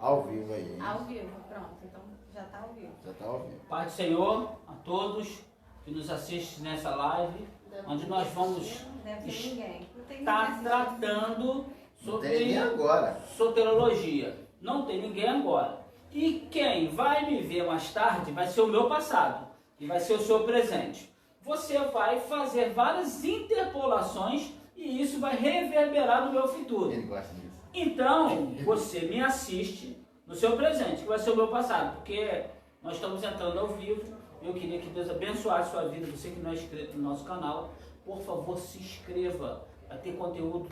Ao vivo aí, hein? Ao vivo, pronto. Então já tá ao vivo. Já tá ao vivo. Pai do Senhor a todos que nos assistem nessa live, onde nós vamos estar tratando sobre soterologia. Não tem ninguém agora. E quem vai me ver mais tarde vai ser o meu passado, e vai ser o seu presente. Você vai fazer várias interpolações e isso vai reverberar no meu futuro. Ele gosta disso. Então, você me assiste no seu presente, que vai ser o meu passado, porque nós estamos entrando ao vivo. Eu queria que Deus abençoasse a sua vida. Você que não é inscrito no nosso canal, por favor, se inscreva. Vai ter conteúdo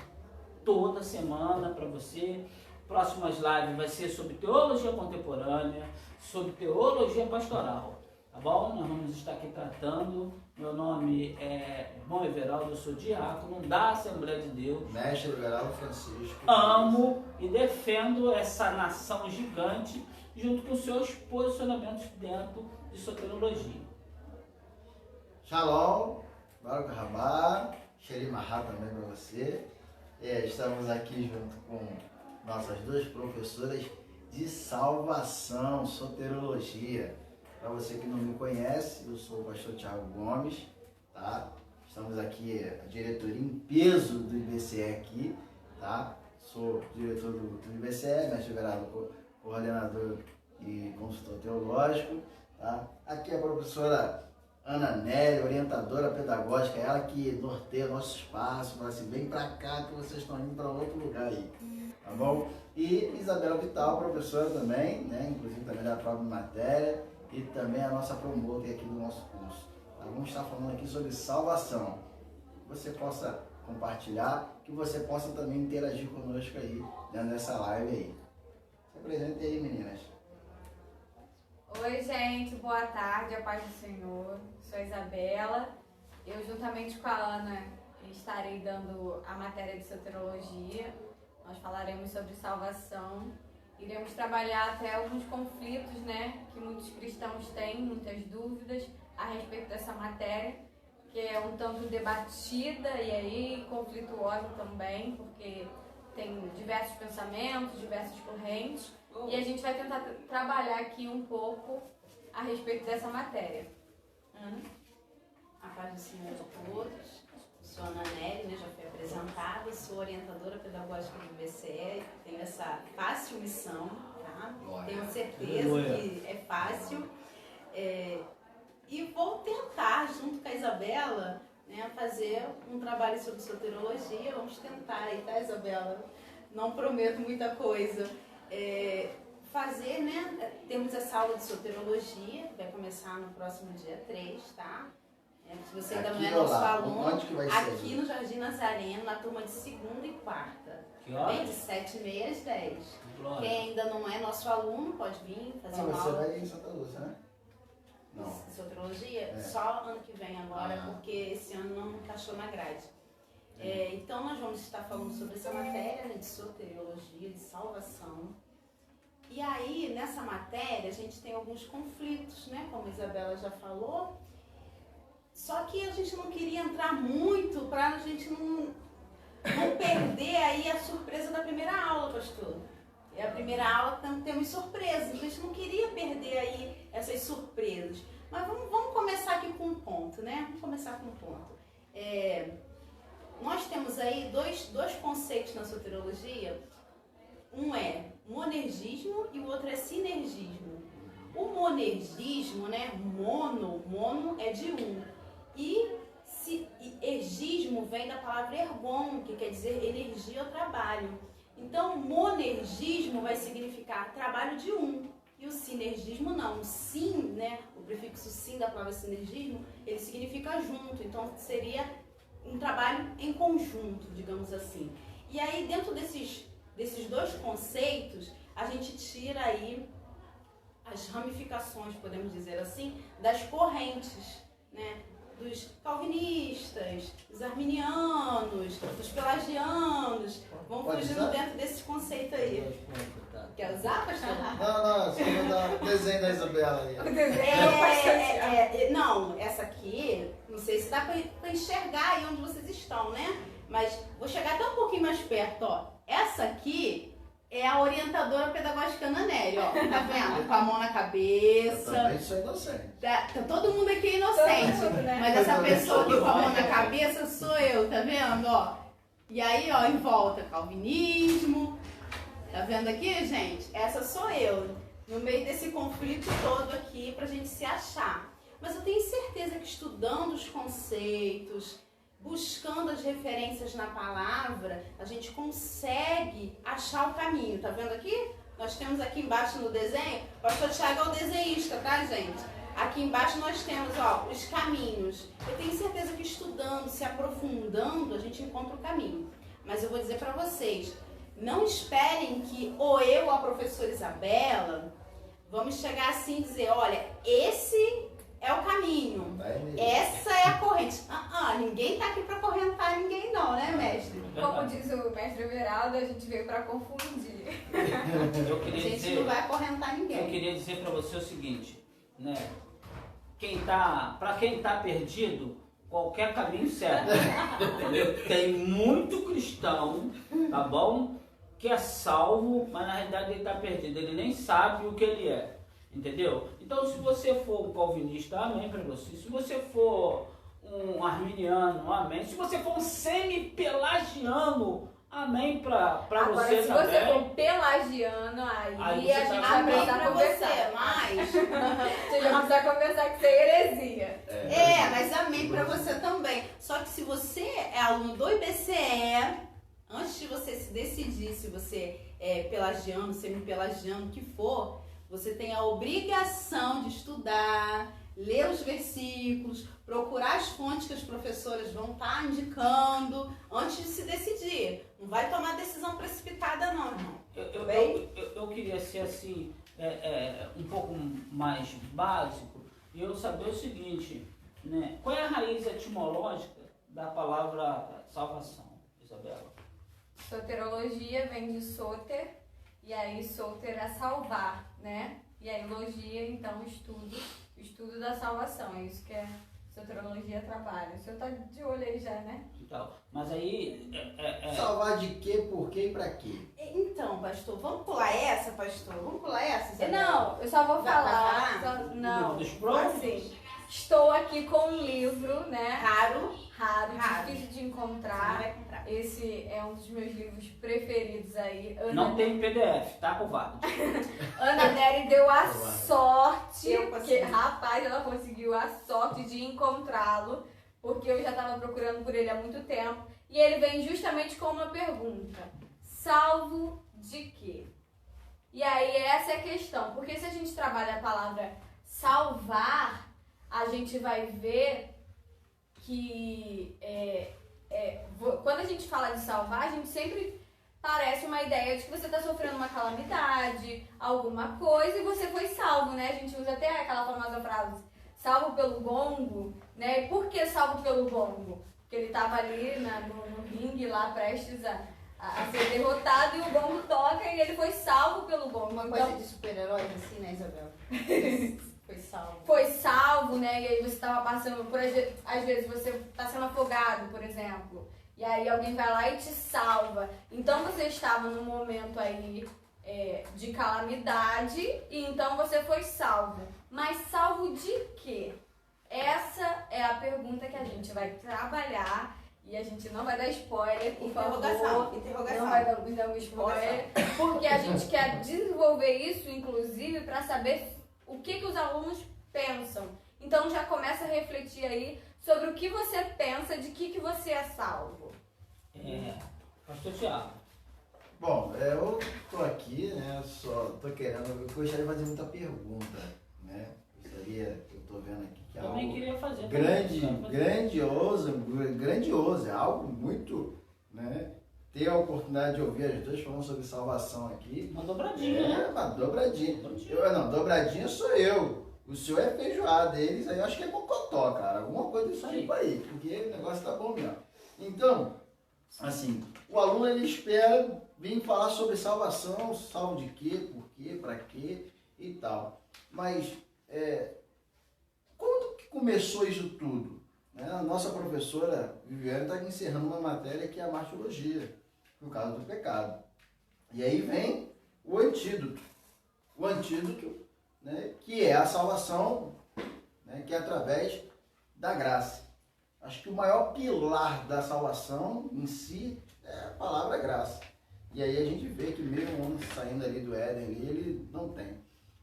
toda semana para você. Próximas lives vai ser sobre teologia contemporânea, sobre teologia pastoral. Tá bom? Nós vamos estar aqui tratando. Meu nome é Bom Everaldo, eu sou diácono da Assembleia de Deus. Mestre Everaldo Francisco. Amo e defendo essa nação gigante junto com seus posicionamentos dentro de soterologia. Shalom, Baruch Rabá, Sheri Mahá também para você. Estamos aqui junto com nossas duas professoras de salvação, soterologia. Para você que não me conhece, eu sou o pastor Thiago Gomes, tá? Estamos aqui, a diretoria em peso do IBCE aqui, tá? Sou diretor do IBCE, mestre Everaldo, coordenador e consultor teológico, tá? Aqui a professora Ana Nery, orientadora pedagógica, ela que norteia o nosso espaço, fala assim, vem para cá que vocês estão indo para outro lugar aí, tá bom? E Isabela Vital, professora também, né? Inclusive também da própria matéria, e também a nossa promotora aqui do nosso curso. Tá? Vamos estar falando aqui sobre salvação. Que você possa compartilhar, que você possa também interagir conosco aí, dentro dessa live aí. Se apresente aí, meninas. Oi, gente, boa tarde, a paz do Senhor. Sou a Isabela. Eu, juntamente com a Ana, estarei dando a matéria de soterologia. Nós falaremos sobre salvação. Iremos trabalhar até alguns conflitos, né, que muitos cristãos têm, muitas dúvidas a respeito dessa matéria, que é um tanto debatida e aí conflituosa também, porque tem diversos pensamentos, diversas correntes, e a gente vai tentar trabalhar aqui um pouco a respeito dessa matéria. Ana? A paz do Senhor a todos. Sou Ana Nery, né, já fui apresentada, sou orientadora pedagógica do IBCE, tenho essa fácil missão, tá? Tenho certeza que é fácil. E vou tentar, junto com a Isabela, né, fazer um trabalho sobre soterologia. Vamos tentar aí, tá, Isabela? Não prometo muita coisa. Fazer, né? Temos essa aula de soterologia, que vai começar no próximo dia 3, tá? Se você ainda não é nosso aluno, aqui no Jardim Nazareno, na turma de segunda e quarta. Bem, de 7h30 às 10. Glória. Quem ainda não é nosso aluno pode vir fazer uma Você aula. vai em Santa Lúcia, né? Não. De soterologia? Só ano que vem agora, porque esse ano não encaixou na grade. Então nós vamos estar falando sobre essa matéria, né, de soteriologia, de salvação. E aí, nessa matéria, a gente tem alguns conflitos, né? Como a Isabela já falou. Só que a gente não queria entrar muito para a gente não perder aí a surpresa da primeira aula, pastor. E a primeira aula temos surpresas, a gente não queria perder aí essas surpresas. Mas vamos começar aqui com um ponto, né? Vamos começar com um ponto. Nós temos aí dois conceitos na soterologia. Um é monergismo e o outro é sinergismo. O monergismo, né? Mono é de um. E ergismo vem da palavra ergon, que quer dizer energia ou trabalho. Então, monergismo vai significar trabalho de um. E o sinergismo não. O sim, né? O prefixo sim da palavra sinergismo, ele significa junto. Então, seria um trabalho em conjunto, digamos assim. E aí, dentro desses dois conceitos, a gente tira aí as ramificações, podemos dizer assim, das correntes, né? Dos calvinistas, dos arminianos, dos pelagianos. Vamos fugindo dentro desse conceito aí. Quer usar, pastor? Não, só vou dar o desenho da Isabela aí. O desenho não, essa aqui, não sei se dá para enxergar aí onde vocês estão, né? Mas vou chegar até um pouquinho mais perto, ó. Essa aqui é a orientadora pedagógica Ana Nery, ó. Tá vendo? Com a mão na Eu cabeça. também sou inocente. Tá todo mundo aqui inocente. Todo mundo, né? Mas essa pessoa aqui com a mão na cabeça sou eu, tá vendo? Ó. E aí, ó, em volta, calvinismo. Tá vendo aqui, gente? Essa sou eu. No meio desse conflito todo aqui pra gente se achar. Mas eu tenho certeza que estudando os conceitos, buscando as referências na palavra, a gente consegue achar o caminho. Tá vendo aqui? Nós temos aqui embaixo no desenho, o pastor Thiago é o desenhista, tá, gente? Aqui embaixo nós temos, ó, os caminhos. Eu tenho certeza que estudando, se aprofundando, a gente encontra o caminho. Mas eu vou dizer pra vocês, não esperem que ou eu ou a professora Isabela vamos chegar assim e dizer, olha, esse é o caminho. Essa é a corrente. Ninguém tá aqui para correntar ninguém não, né, mestre? Como diz o mestre Everaldo, a gente veio para confundir. A gente não vai acorrentar ninguém. Eu queria dizer para você o seguinte, né? Para quem tá perdido, qualquer caminho serve. Entendeu? Tem muito cristão, tá bom? Que é salvo, mas na realidade ele tá perdido. Ele nem sabe o que ele é. Entendeu? Então, se você for um calvinista, amém para você. Se você for um arminiano, amém. Se você for um semi-pelagiano, amém para você Agora, também. se você for pelagiano, aí a você gente tá vai Amém precisar pra conversar. você, mas... Você já precisa conversar que isso é heresia. mas amém pra você também. Só que se você é aluno do IBCE, antes de você se decidir se você é pelagiano, semi-pelagiano, o que for, você tem a obrigação de estudar, ler os versículos, procurar as fontes que as professoras vão estar indicando antes de se decidir. Não vai tomar decisão precipitada não, irmão. Eu queria ser assim, um pouco mais básico, e eu saber o seguinte, né? Qual é a raiz etimológica da palavra salvação, Isabela? Soterologia vem de soter, e aí soter é salvar, né? E aí logia, então, estudo da salvação. É isso que a soterologia trabalha. O senhor tá de olho aí já, né? Então, mas aí... Salvar de quê, por quê e pra quê? Então, pastor, vamos pular essa, pastor? Vamos pular essa, Isabela? Não, eu só vou Vai falar. falar? Não, Dos próprios? assim, estou aqui com um livro, né? Raro, Raro, Raro. difícil de você não encontrar. vai comprar. Esse é um dos meus livros preferidos aí. Não tem PDF, tá, covarde? Ana Nery deu a Covarde. sorte, Eu consegui. porque, rapaz, ela conseguiu a sorte de encontrá-lo, porque eu já estava procurando por ele há muito tempo. E ele vem justamente com uma pergunta: salvo de quê? E aí essa é a questão, porque se a gente trabalha a palavra salvar, a gente vai ver que quando a gente fala de salvar, a gente sempre parece uma ideia de que você está sofrendo uma calamidade, alguma coisa, e você foi salvo, né? A gente usa até aquela famosa frase, salvo pelo gongo, né? E por que salvo pelo gongo? Porque ele estava ali no ringue lá, prestes a ser derrotado, e o gongo toca e ele foi salvo pelo gongo. Uma Então, coisa de super-heróis assim, né, Isabela? Foi salvo. foi salvo, né? E aí você estava passando por... Às vezes você está sendo afogado, por exemplo. E aí alguém vai lá e te salva. Então você estava num momento aí de calamidade e então você foi salvo. Mas salvo de quê? Essa é a pergunta que a gente vai trabalhar. E a gente não vai dar spoiler, por favor. Interrogação. Não vai dar um spoiler. Porque a gente quer desenvolver isso, inclusive, para saber o que os alunos pensam. Então já começa a refletir aí sobre o que você pensa, de que você é salvo. Pastor Thiago. Bom, eu tô aqui, né? Só tô querendo. Eu gostaria de fazer muita pergunta, né? Eu tô vendo aqui que é Também algo queria fazer. grandioso, é algo muito, né? Ter a oportunidade de ouvir as duas falando sobre salvação aqui. Uma dobradinha, né? Uma dobradinha. Dobradinha sou eu. O senhor é feijoada, eles aí eu acho que é mocotó, cara. Alguma coisa desse tipo aí, porque o negócio tá bom mesmo. Então, assim, o aluno ele espera vir falar sobre salvação, salvo de quê, por quê, pra quê e tal. Mas, quando que começou isso tudo? A nossa professora Viviane está encerrando uma matéria que é a martirologia, no caso do pecado. E aí vem o antídoto. O antídoto, né, que é a salvação, né, que é através da graça. Acho que o maior pilar da salvação em si é a palavra graça. E aí a gente vê que mesmo o homem saindo ali do Éden, ele não tem.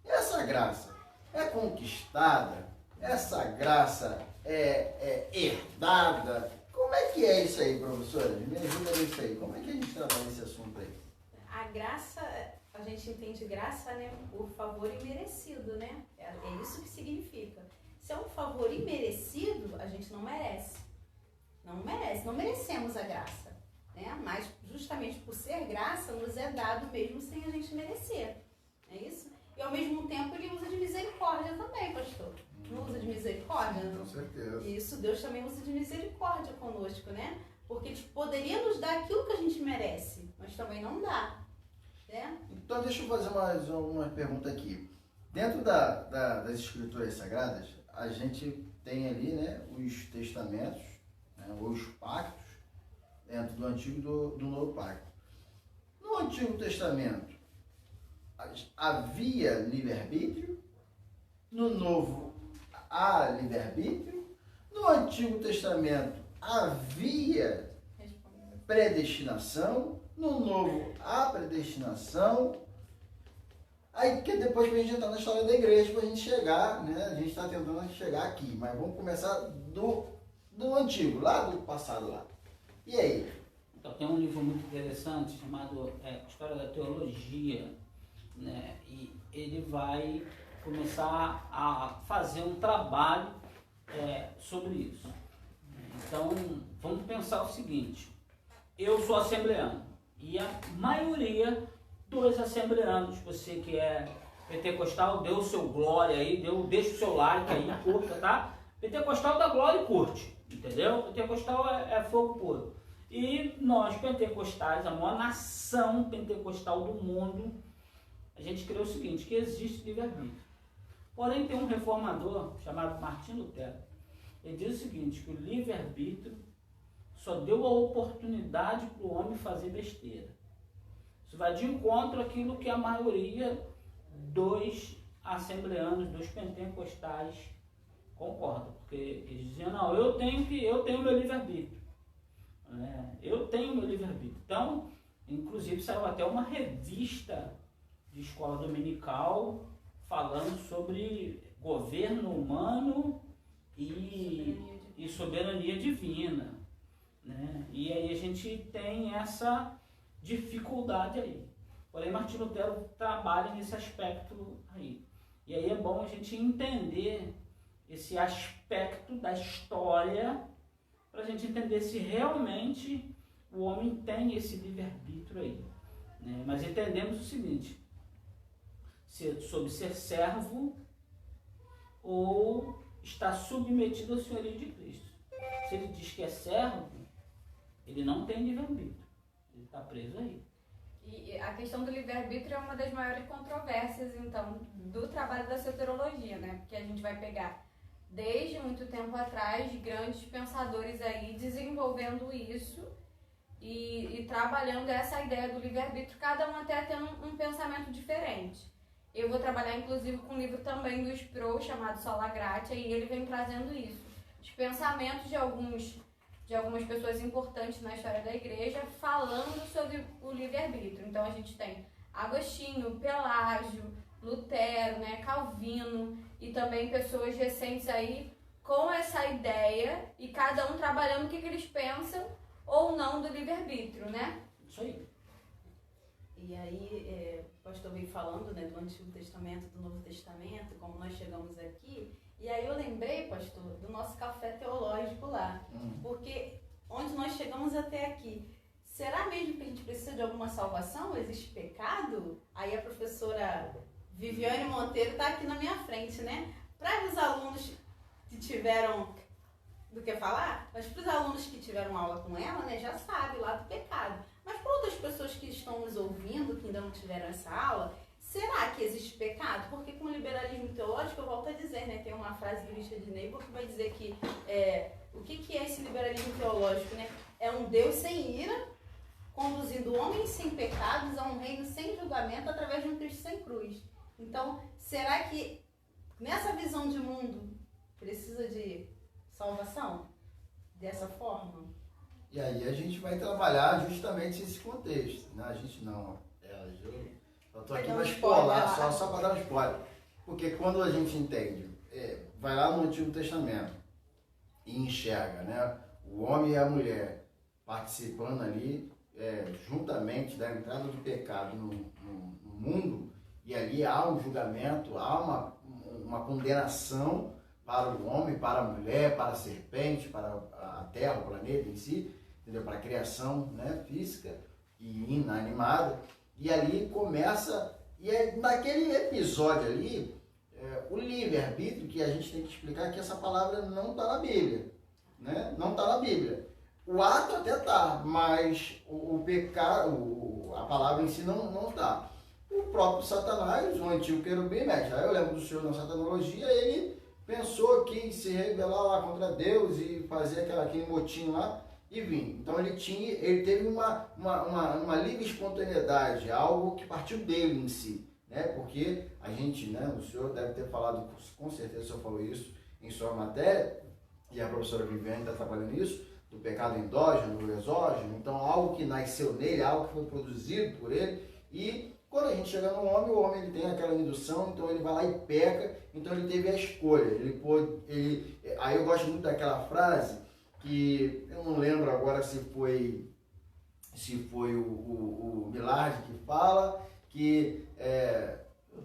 E essa graça é conquistada? Essa graça é herdada? Como é que é isso aí, professora? Me ajuda nisso aí. Como é que a gente trabalha esse assunto aí? A graça, a gente entende graça, né, por favor imerecido, né? É isso que significa. Se é um favor imerecido, a gente não merece. Não merece, não merecemos a graça, né? Mas justamente por ser graça, nos é dado mesmo sem a gente merecer. É isso? E ao mesmo tempo ele usa de misericórdia também, pastor. Não usa de misericórdia? Com certeza. Isso, Deus também usa de misericórdia conosco, né? Porque Ele poderia nos dar aquilo que a gente merece, mas também não dá, né? Então deixa eu fazer mais uma pergunta aqui. Dentro das escrituras sagradas, a gente tem ali, né, os testamentos, né, ou os pactos, dentro do Antigo e do Novo Pacto. No Antigo Testamento, havia livre-arbítrio, no Novo há livre-arbítrio, no Antigo Testamento havia predestinação, no Novo há predestinação. Aí que depois que a gente entrar na história da igreja, para a gente chegar, né? A gente está tentando chegar aqui, mas vamos começar do antigo, lá do passado lá. E aí? Então, tem um livro muito interessante chamado História da Teologia, né? E ele vai começar a fazer um trabalho sobre isso. Então, vamos pensar o seguinte: eu sou assembleano e a maioria dos assembleanos, você que é pentecostal, dê o seu glória aí, deixa o seu like aí, curta, tá? Pentecostal dá glória e curte, entendeu? Pentecostal é fogo puro. E nós pentecostais, a maior nação pentecostal do mundo, a gente crê o seguinte, que existe livre-arbítrio. Porém, tem um reformador chamado Martinho Lutero. Ele diz o seguinte, que o livre-arbítrio só deu a oportunidade para o homem fazer besteira. Isso vai de encontro àquilo que a maioria dos assembleanos, dos pentecostais concorda. Porque eles diziam, não, eu tenho meu livre-arbítrio. Eu tenho meu livre-arbítrio. Então, inclusive, saiu até uma revista de escola dominical falando sobre governo humano e soberania divina. Né? E aí a gente tem essa dificuldade aí. Porém, Martinho Lutero trabalha nesse aspecto aí. E aí é bom a gente entender esse aspecto da história para a gente entender se realmente o homem tem esse livre-arbítrio aí. Né? Mas entendemos o seguinte, sobre ser servo ou estar submetido ao senhorio de Cristo. Se ele diz que é servo, ele não tem livre-arbítrio. Ele está preso aí. E a questão do livre-arbítrio é uma das maiores controvérsias, então, do trabalho da soterologia, né? Porque a gente vai pegar, desde muito tempo atrás, grandes pensadores aí desenvolvendo isso e trabalhando essa ideia do livre-arbítrio, cada um até tendo um pensamento diferente. Eu vou trabalhar, inclusive, com um livro também do Sproul, chamado Sola Gratia, e ele vem trazendo isso. Os pensamentos de algumas pessoas importantes na história da igreja falando sobre o livre-arbítrio. Então a gente tem Agostinho, Pelágio, Lutero, né, Calvino e também pessoas recentes aí com essa ideia e cada um trabalhando o que eles pensam ou não do livre-arbítrio, né? Isso aí. E aí, o pastor veio falando, né, do Antigo Testamento, do Novo Testamento, como nós chegamos aqui. E aí eu lembrei, pastor, do nosso café teológico lá. Porque onde nós chegamos até aqui, será mesmo que a gente precisa de alguma salvação? Existe pecado? Aí a professora Viviane Monteiro está aqui na minha frente, né? Para os alunos que tiveram do que falar, mas para os alunos que tiveram aula com ela, né, já sabe lá do pecado. Mas para outras pessoas que estão nos ouvindo, que ainda não tiveram essa aula, será que existe pecado? Porque com o liberalismo teológico, eu volto a dizer, né, tem uma frase do Richard Niebuhr que vai dizer que o que é esse liberalismo teológico, né? É um Deus sem ira conduzindo homens sem pecados a um reino sem julgamento através de um Cristo sem cruz. Então, será que nessa visão de mundo precisa de salvação? Dessa forma? E aí a gente vai trabalhar justamente esse contexto, né? A gente não, eu tô aqui para spoiler, só para dar um spoiler. Porque quando a gente entende, vai lá no Antigo Testamento e enxerga, né, o homem e a mulher participando ali juntamente da entrada do pecado no mundo, e ali há um julgamento, há uma condenação para o homem, para a mulher, para a serpente, para a terra, o planeta em si, entendeu? Para a criação, né, física e inanimada. E ali começa, naquele episódio ali, o livre-arbítrio, que a gente tem que explicar que essa palavra não está na Bíblia, né? Não está na Bíblia. O ato até está, mas o pecado, a palavra em si não está. O próprio Satanás, o antigo querubim, mestre, eu lembro do senhor na satanologia, ele pensou que em se rebelar lá contra Deus e fazer aquele motim lá e vir. Então ele teve uma livre espontaneidade, algo que partiu dele em si, né? Porque a gente, né, o senhor deve ter falado, com certeza o senhor falou isso em sua matéria, e a professora Viviane está trabalhando isso, do pecado endógeno, do exógeno, então algo que nasceu nele, algo que foi produzido por ele, e quando a gente chega no homem, o homem ele tem aquela indução, então ele vai lá e peca, então ele teve a escolha. Aí eu gosto muito daquela frase, que eu não lembro agora se foi o Milard que fala, que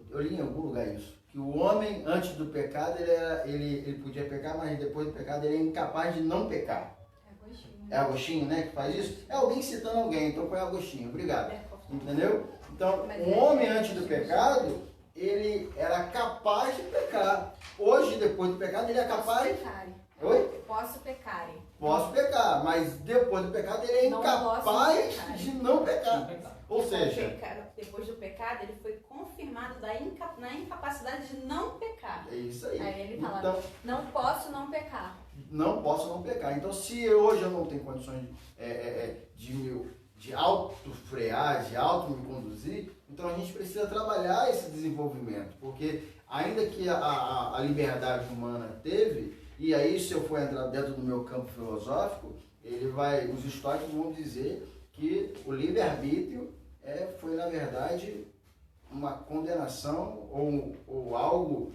eu li em algum lugar isso, que o homem antes do pecado ele podia pecar, mas depois do pecado ele é incapaz de não pecar. É Agostinho, né, que faz isso? É alguém citando alguém, então foi Agostinho, obrigado. Entendeu? Então, o homem antes do pecado, ele era capaz de pecar. Hoje, depois do pecado, ele é capaz... Oi? Posso pecar. Posso pecar, mas depois do pecado, ele é incapaz de não pecar. Ou seja... Depois do pecado, ele foi confirmado na incapacidade de não pecar. É isso aí. Aí ele fala, então, não posso não pecar. Não posso não pecar. Então, se hoje eu não tenho condições de auto-frear, de auto-me conduzir, então a gente precisa trabalhar esse desenvolvimento, porque ainda que a liberdade humana teve, e aí se eu for entrar dentro do meu campo filosófico, os históricos vão dizer que o livre-arbítrio foi, na verdade, uma condenação ou algo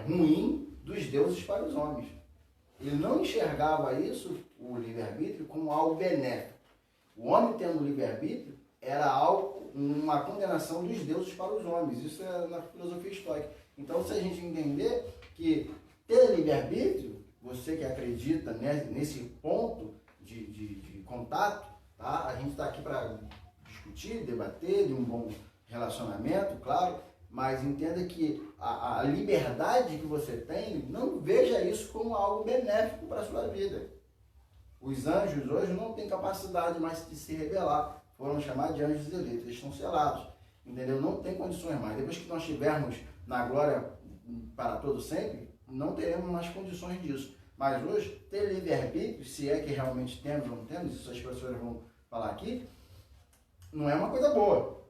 ruim dos deuses para os homens. Ele não enxergava isso, o livre-arbítrio, como algo benéfico. O homem tendo livre-arbítrio era uma condenação dos deuses para os homens. Isso é na filosofia estoica. Então, se a gente entender que ter livre-arbítrio, você que acredita nesse ponto de contato, tá? A gente está aqui para discutir, debater, de um bom relacionamento, claro, mas entenda que a liberdade que você tem, não veja isso como algo benéfico para a sua vida. Os anjos hoje não têm capacidade mais de se rebelar. Foram chamados de anjos eleitos, eles estão selados. Entendeu? Não tem condições mais. Depois que nós estivermos na glória para todo sempre, não teremos mais condições disso. Mas hoje, ter livre-arbítrio, se é que realmente temos ou não temos, isso as pessoas vão falar aqui, não é uma coisa boa.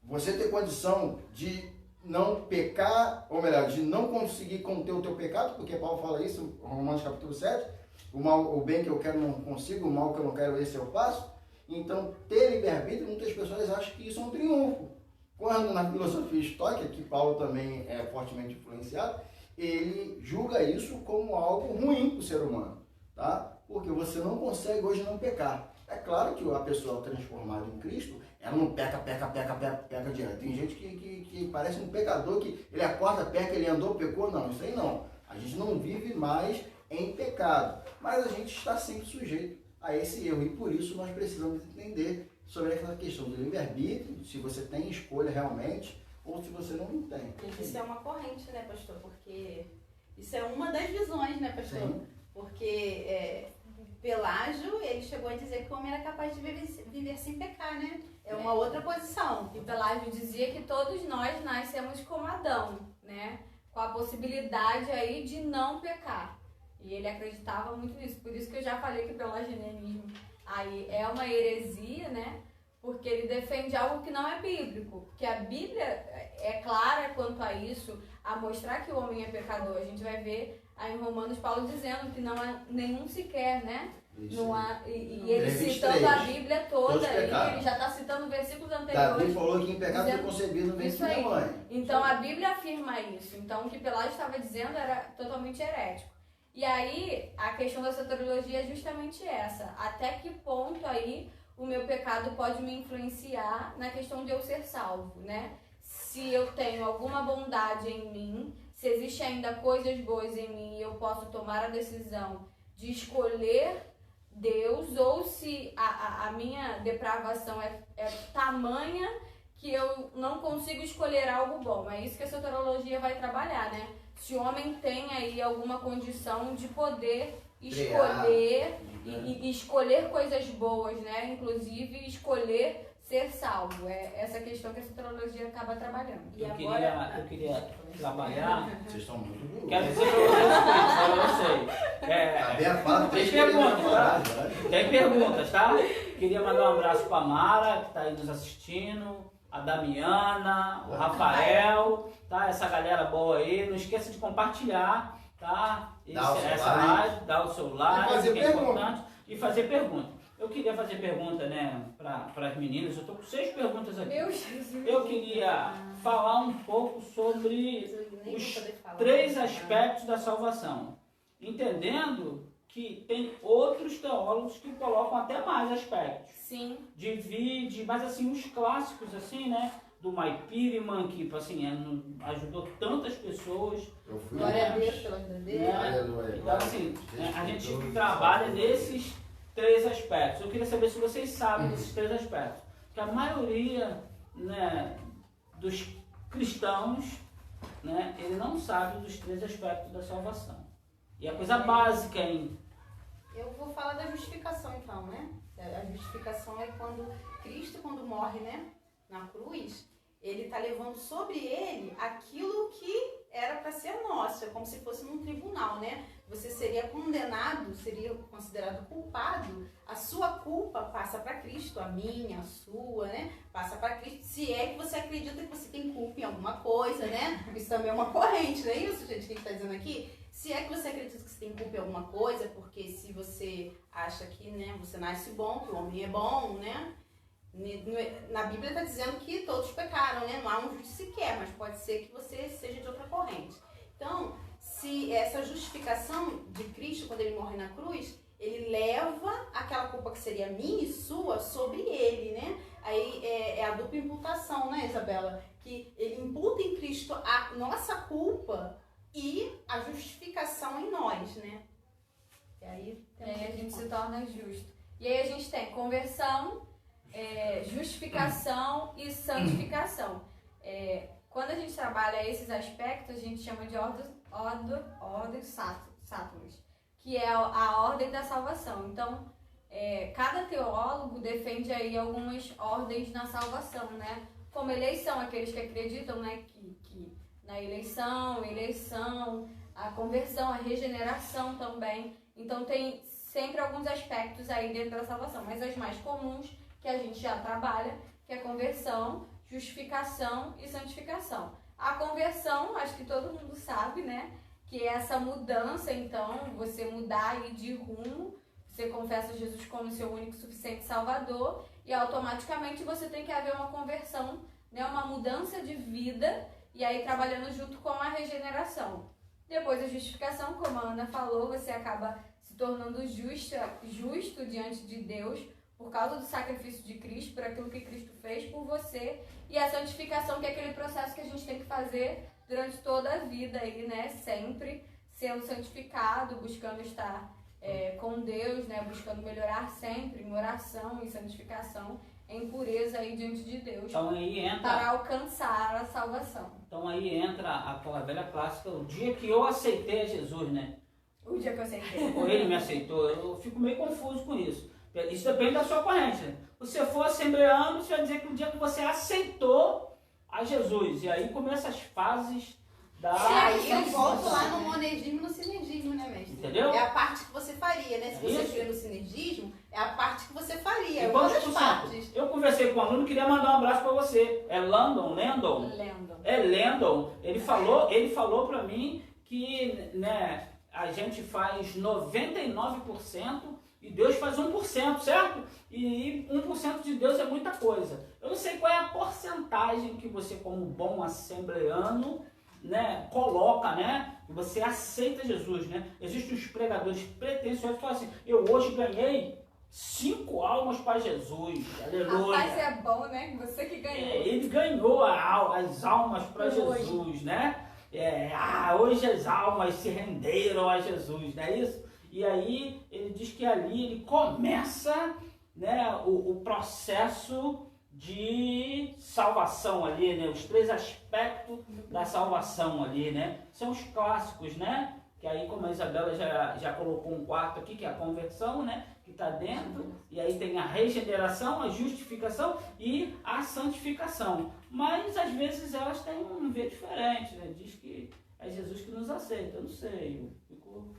Você ter condição de não pecar, ou melhor, de não conseguir conter o teu pecado, porque Paulo fala isso, Romanos capítulo 7, o bem que eu quero não consigo, o mal que eu não quero, esse eu faço. Então, ter livre-arbítrio, muitas pessoas acham que isso é um triunfo. Quando na filosofia estoica, que Paulo também é fortemente influenciado, ele julga isso como algo ruim para o ser humano, tá? Porque você não consegue hoje não pecar. É claro que a pessoa transformada em Cristo, ela não peca direto. Tem gente que parece um pecador, que ele acorda, peca, ele andou, pecou. Não, isso aí não. A gente não vive mais em pecado, mas a gente está sempre sujeito a esse erro, e por isso nós precisamos entender sobre essa questão do livre-arbítrio, se você tem escolha realmente, ou se você não tem. Isso é uma corrente, né, pastor? Porque isso é uma das visões, né, pastor? Sim. Porque Pelágio, ele chegou a dizer que o homem era capaz de viver sem pecar, né? É uma outra posição. E Pelágio dizia que todos nós nascemos como Adão, né? Com a possibilidade aí de não pecar. E ele acreditava muito nisso. Por isso que eu já falei que o pelagianismo aí é uma heresia, né? Porque ele defende algo que não é bíblico. Porque a Bíblia é clara quanto a isso, a mostrar que o homem é pecador. A gente vai ver aí em Romanos Paulo dizendo que não há nenhum sequer, né? Não há, e ele citando a Bíblia toda, ele já está citando versículos anteriores. Davi falou que em pecado foi concebido no ventre da minha mãe. Então a Bíblia afirma isso. Então o que Pilatos estava dizendo era totalmente herético. E aí a questão da soteriologia é justamente essa. Até que ponto aí o meu pecado pode me influenciar na questão de eu ser salvo, né? Se eu tenho alguma bondade em mim, se existe ainda coisas boas em mim e eu posso tomar a decisão de escolher Deus, ou se a minha depravação é tamanha que eu não consigo escolher algo bom. É isso que a soteriologia vai trabalhar, né? Se o homem tem aí alguma condição de poder escolher e escolher coisas boas, né? Inclusive escolher ser salvo. É essa questão que a soteriologia acaba trabalhando. Eu queria trabalhar. Vocês estão muito burros. Quero dizer pra vocês, eu sei. Tem perguntas, tá? Tem perguntas, tá? Queria mandar um abraço pra Mara, que tá aí nos assistindo, a Damiana, o Rafael, tá? Essa galera boa aí. Não esqueça de compartilhar, tá? Essa live, dar o seu like, que é importante, e fazer pergunta. Eu queria fazer pergunta, né, para as meninas. Eu estou com 6 perguntas aqui. Meu Jesus. Eu queria falar um pouco sobre os 3 aspectos da salvação. Entendendo que tem outros teólogos que colocam até mais aspectos. Sim. Divide, mas assim, os clássicos, assim, né, do Mike Piriman, que assim, ajudou tantas pessoas. Glória a Deus pela vida dele. Então, assim, a gente trabalha nesses 3 aspectos. Eu queria saber se vocês sabem desses 3 aspectos. Que a maioria, né, dos cristãos, né, ele não sabe dos 3 aspectos da salvação. E a coisa básica, hein? Eu vou falar da justificação então, né? A justificação é quando Cristo, quando morre, né, na cruz, ele está levando sobre ele aquilo que era para ser nosso, é como se fosse num tribunal, né? Você seria condenado, seria considerado culpado, a sua culpa passa para Cristo, a minha, a sua, né? Passa para Cristo, se é que você acredita que você tem culpa em alguma coisa, né? Isso também é uma corrente, não é isso, gente, que a gente está dizendo aqui? Se é que você acredita que você tem culpa em alguma coisa, porque se você acha que, né, você nasce bom, que o homem é bom, né? Na Bíblia está dizendo que todos pecaram, né? Não há um justo sequer, mas pode ser que você seja de outra corrente. Então, se essa justificação de Cristo, quando ele morre na cruz, ele leva aquela culpa que seria minha e sua sobre ele, né? Aí é a dupla imputação, né, Isabela? Que ele imputa em Cristo a nossa culpa e a justificação em nós, né? E aí a gente se torna justo. E aí a gente tem conversão, justificação e santificação. Quando a gente trabalha esses aspectos, a gente chama de ordem sátulos, que é a ordem da salvação. Então, cada teólogo defende aí algumas ordens na salvação, né? Como eleição, aqueles que acreditam, né, que na eleição, a conversão, a regeneração também. Então, tem sempre alguns aspectos aí dentro da salvação, mas as mais comuns que a gente já trabalha, que é conversão, justificação e santificação. A conversão, acho que todo mundo sabe, né? Que é essa mudança, então, você mudar aí de rumo, você confessa Jesus como seu único e suficiente Salvador e automaticamente você tem que haver uma conversão, né? Uma mudança de vida e aí trabalhando junto com a regeneração. Depois a justificação, como a Ana falou, você acaba se tornando justo diante de Deus por causa do sacrifício de Cristo, por aquilo que Cristo fez por você. E a santificação, que é aquele processo que a gente tem que fazer durante toda a vida aí, né? Sempre sendo santificado, buscando estar com Deus, né? Buscando melhorar sempre em oração e santificação, em pureza aí diante de Deus. Então aí entra, para alcançar a salvação. Então aí entra aquela velha clássica, o dia que eu aceitei a Jesus, né? O dia que eu aceitei. Ou ele me aceitou, eu fico meio confuso com isso. Isso depende da sua corrente. Né? Se você for assembleano, você vai dizer que o dia que você aceitou a Jesus. E aí começam as fases Aí eu volto lá no monergismo e no sinergismo, né, mestre? Entendeu? É a parte que você faria, né? Se É você isso. crê no sinergismo, é a parte que você faria. E É uma quantos das por partes. cento? Eu conversei com um aluno e queria mandar um abraço para você. É Landon? Lendo. É Landon. Ele falou para mim que, né, a gente faz 99% e Deus faz 1%, certo? E 1% de Deus é muita coisa. Eu não sei qual é a porcentagem que você, como bom assembleano, né, coloca, né? E você aceita Jesus, né? Existem os pregadores pretensiosos que falam assim: eu hoje ganhei 5 almas para Jesus, aleluia. Rapaz, é bom, né? Você que ganhou. Ele ganhou as almas para Jesus, né? Hoje as almas se renderam a Jesus, não é isso? E aí ele diz que ali ele começa, né, o processo de salvação ali, né? Os 3 aspectos da salvação ali, né? São os clássicos, né? Que aí, como a Isabela já colocou um quarto aqui, que é a conversão, né? Que está dentro. E aí tem a regeneração, a justificação e a santificação. Mas, às vezes, elas têm um ver diferente, né? Diz que é Jesus que nos aceita. Eu não sei, eu fico...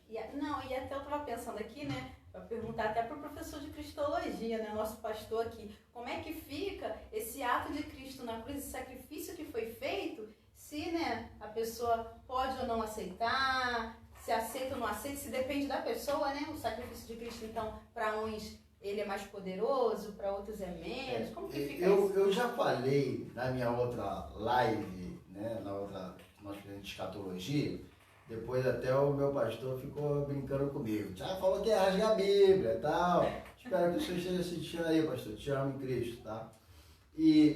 E até eu estava pensando aqui, né? Para perguntar até para o professor de Cristologia, né? Nosso pastor aqui. Como é que fica esse ato de Cristo na cruz, esse sacrifício que foi feito, se, né, a pessoa pode ou não aceitar, se aceita ou não aceita, se depende da pessoa, né? O sacrifício de Cristo, então, para uns ele é mais poderoso, para outros é menos. Como que fica isso? Eu já falei na minha outra live, né, na outra nossa de escatologia, depois até o meu pastor ficou brincando comigo. Já falou que ia rasgar a Bíblia e tal. Espero que o senhor esteja assistindo aí, pastor. Te amo em Cristo, tá?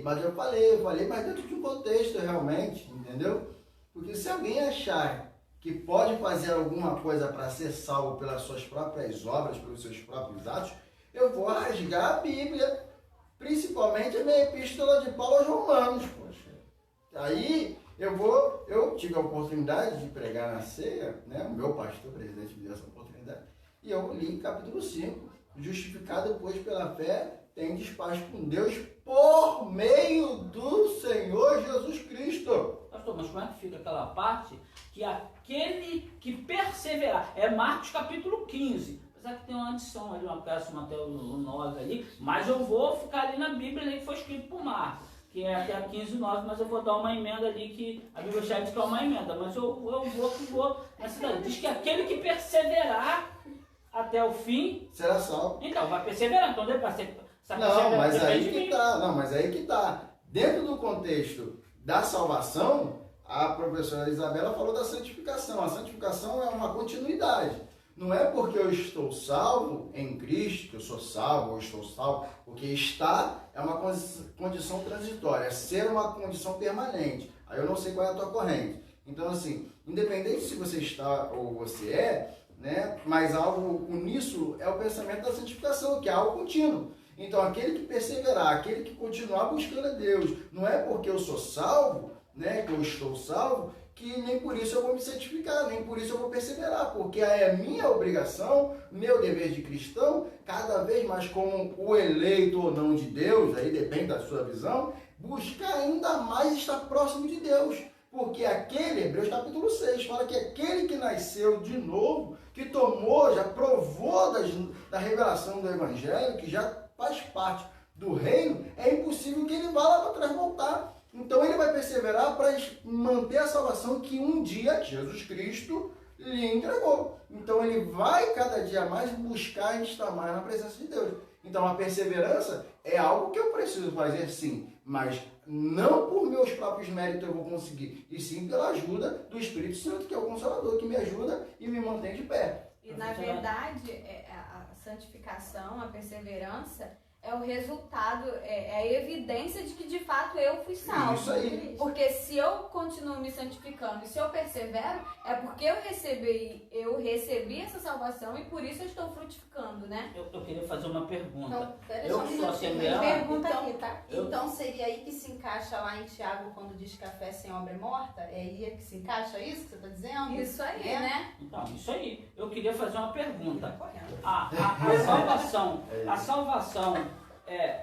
Mas eu falei, mas dentro de um contexto realmente, entendeu? Porque se alguém achar que pode fazer alguma coisa para ser salvo pelas suas próprias obras, pelos seus próprios atos, eu vou rasgar a Bíblia, principalmente a minha epístola de Paulo aos Romanos, poxa. Aí eu tive a oportunidade de pregar na ceia, né? O meu pastor, presidente, me deu essa oportunidade, e eu li capítulo 5, justificado, pois, pela fé, tem despacho com Deus por meio do Senhor Jesus Cristo. Pastor, mas como é que fica aquela parte que aquele que perseverar, é Marcos capítulo 15, apesar que tem uma adição ali, uma acréscimo até o 9 ali, mas eu vou ficar ali na Bíblia ali que foi escrito por Marcos, que é até a 15 9, mas eu vou dar uma emenda ali que a Bíblia já diz que é uma emenda, mas eu vou na cidade. Diz que aquele que perseverar até o fim será salvo. Então, vai perseverar, então deve ser. Não, mas aí que tá. Dentro do contexto da salvação, a professora Isabela falou da santificação. A santificação é uma continuidade. Não é porque eu estou salvo em Cristo, que eu sou salvo ou estou salvo, porque estar é uma condição transitória, é ser uma condição permanente. Aí eu não sei qual é a tua corrente. Então, assim, independente se você está ou você é, né, mas algo nisso é o pensamento da santificação, que é algo contínuo. Então, aquele que perseverar, aquele que continuar buscando a Deus, não é porque eu sou salvo, né, que eu estou salvo, que nem por isso eu vou me santificar, nem por isso eu vou perseverar, porque é minha obrigação, meu dever de cristão, cada vez mais como o eleito ou não de Deus, aí depende da sua visão, buscar ainda mais estar próximo de Deus. Porque aquele, Hebreus capítulo 6, fala que aquele que nasceu de novo, que tomou, já provou da revelação do Evangelho, que já faz parte do reino, é impossível que ele vá lá para trás voltar. Então ele vai perseverar para manter a salvação que um dia Jesus Cristo lhe entregou. Então ele vai cada dia mais buscar estar mais na presença de Deus. Então a perseverança é algo que eu preciso fazer sim, mas não por meus próprios méritos eu vou conseguir, e sim pela ajuda do Espírito Santo, que é o Consolador, que me ajuda e me mantém de pé. E na verdade, a santificação, a perseverança, é o resultado, é a evidência de que de fato eu fui salvo. Isso aí. Porque se eu continuo me santificando e se eu persevero, é porque eu recebi essa salvação e por isso eu estou frutificando, né? Eu queria fazer uma pergunta. Então, pera Eu só um sou minutinho. assembleano. Pergunta aqui, tá? Então seria aí que se encaixa lá em Tiago quando diz que a fé sem obra é morta? É aí que se encaixa isso que você está dizendo? Isso aí, É? né? Então, isso aí. Eu queria fazer uma pergunta. Correto. A salvação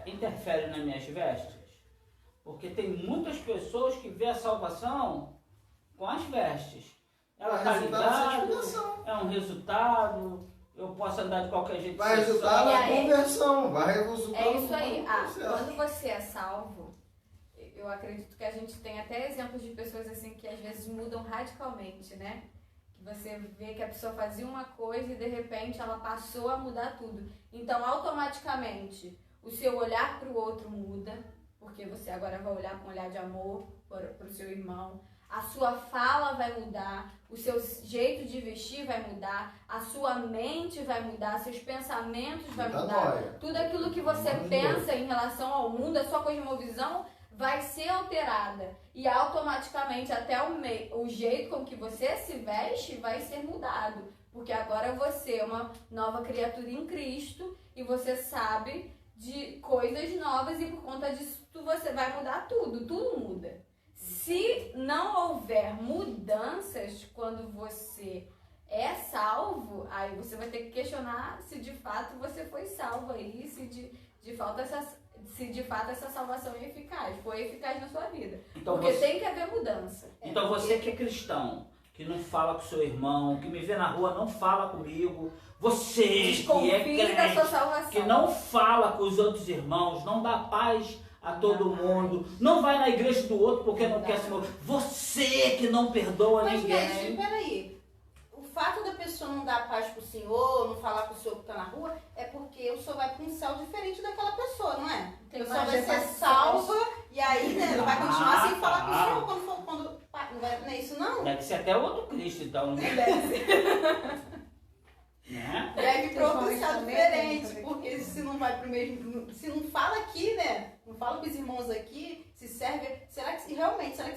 interfere nas minhas vestes? Porque tem muitas pessoas que vê a salvação com as vestes. Ela Vai está resultar nessa ligada, expiação. é um resultado, eu posso andar de qualquer jeito. Vai resultar na conversão, vai resultar É isso aí. no processo. Quando você é salvo, eu acredito que a gente tem até exemplos de pessoas assim que às vezes mudam radicalmente, né? Que você vê que a pessoa fazia uma coisa e de repente ela passou a mudar tudo. Então, automaticamente, o seu olhar para o outro muda, porque você agora vai olhar com um olhar de amor para o seu irmão. A sua fala vai mudar, o seu jeito de vestir vai mudar, a sua mente vai mudar, seus pensamentos vai mudar. Tudo aquilo que você pensa em relação ao mundo, a sua cosmovisão vai ser alterada. E automaticamente até o jeito com que você se veste vai ser mudado. Porque agora você é uma nova criatura em Cristo e você sabe de coisas novas e por conta disso você vai mudar tudo muda. Se não houver mudanças quando você é salvo, aí você vai ter que questionar se de fato você foi salvo aí, se de fato essa salvação é eficaz, foi eficaz na sua vida. Então porque você, tem que haver mudança. Então você que é cristão, que não fala com seu irmão, que me vê na rua, não fala comigo, você que é Desconfie da sua crente, salvação. que não fala com os outros irmãos, não dá paz a todo mundo, não vai na igreja do outro porque não quer se mover. Você que não perdoa Mas, ninguém. gente, peraí. O fato da pessoa não dar paz pro Senhor, não falar com o Senhor que tá na rua, é porque o Senhor vai para um céu diferente daquela pessoa, não é? A Tem pessoa mais vai ser repartições. salva e aí, né, ela vai continuar sem falar com o Senhor quando não é isso, não? Deve ser até outro Cristo, então. Né? Deve para outro Principalmente céu também, diferente, né? porque se não vai pro mesmo, se não fala aqui, né? Não fala com os irmãos aqui, se serve, será que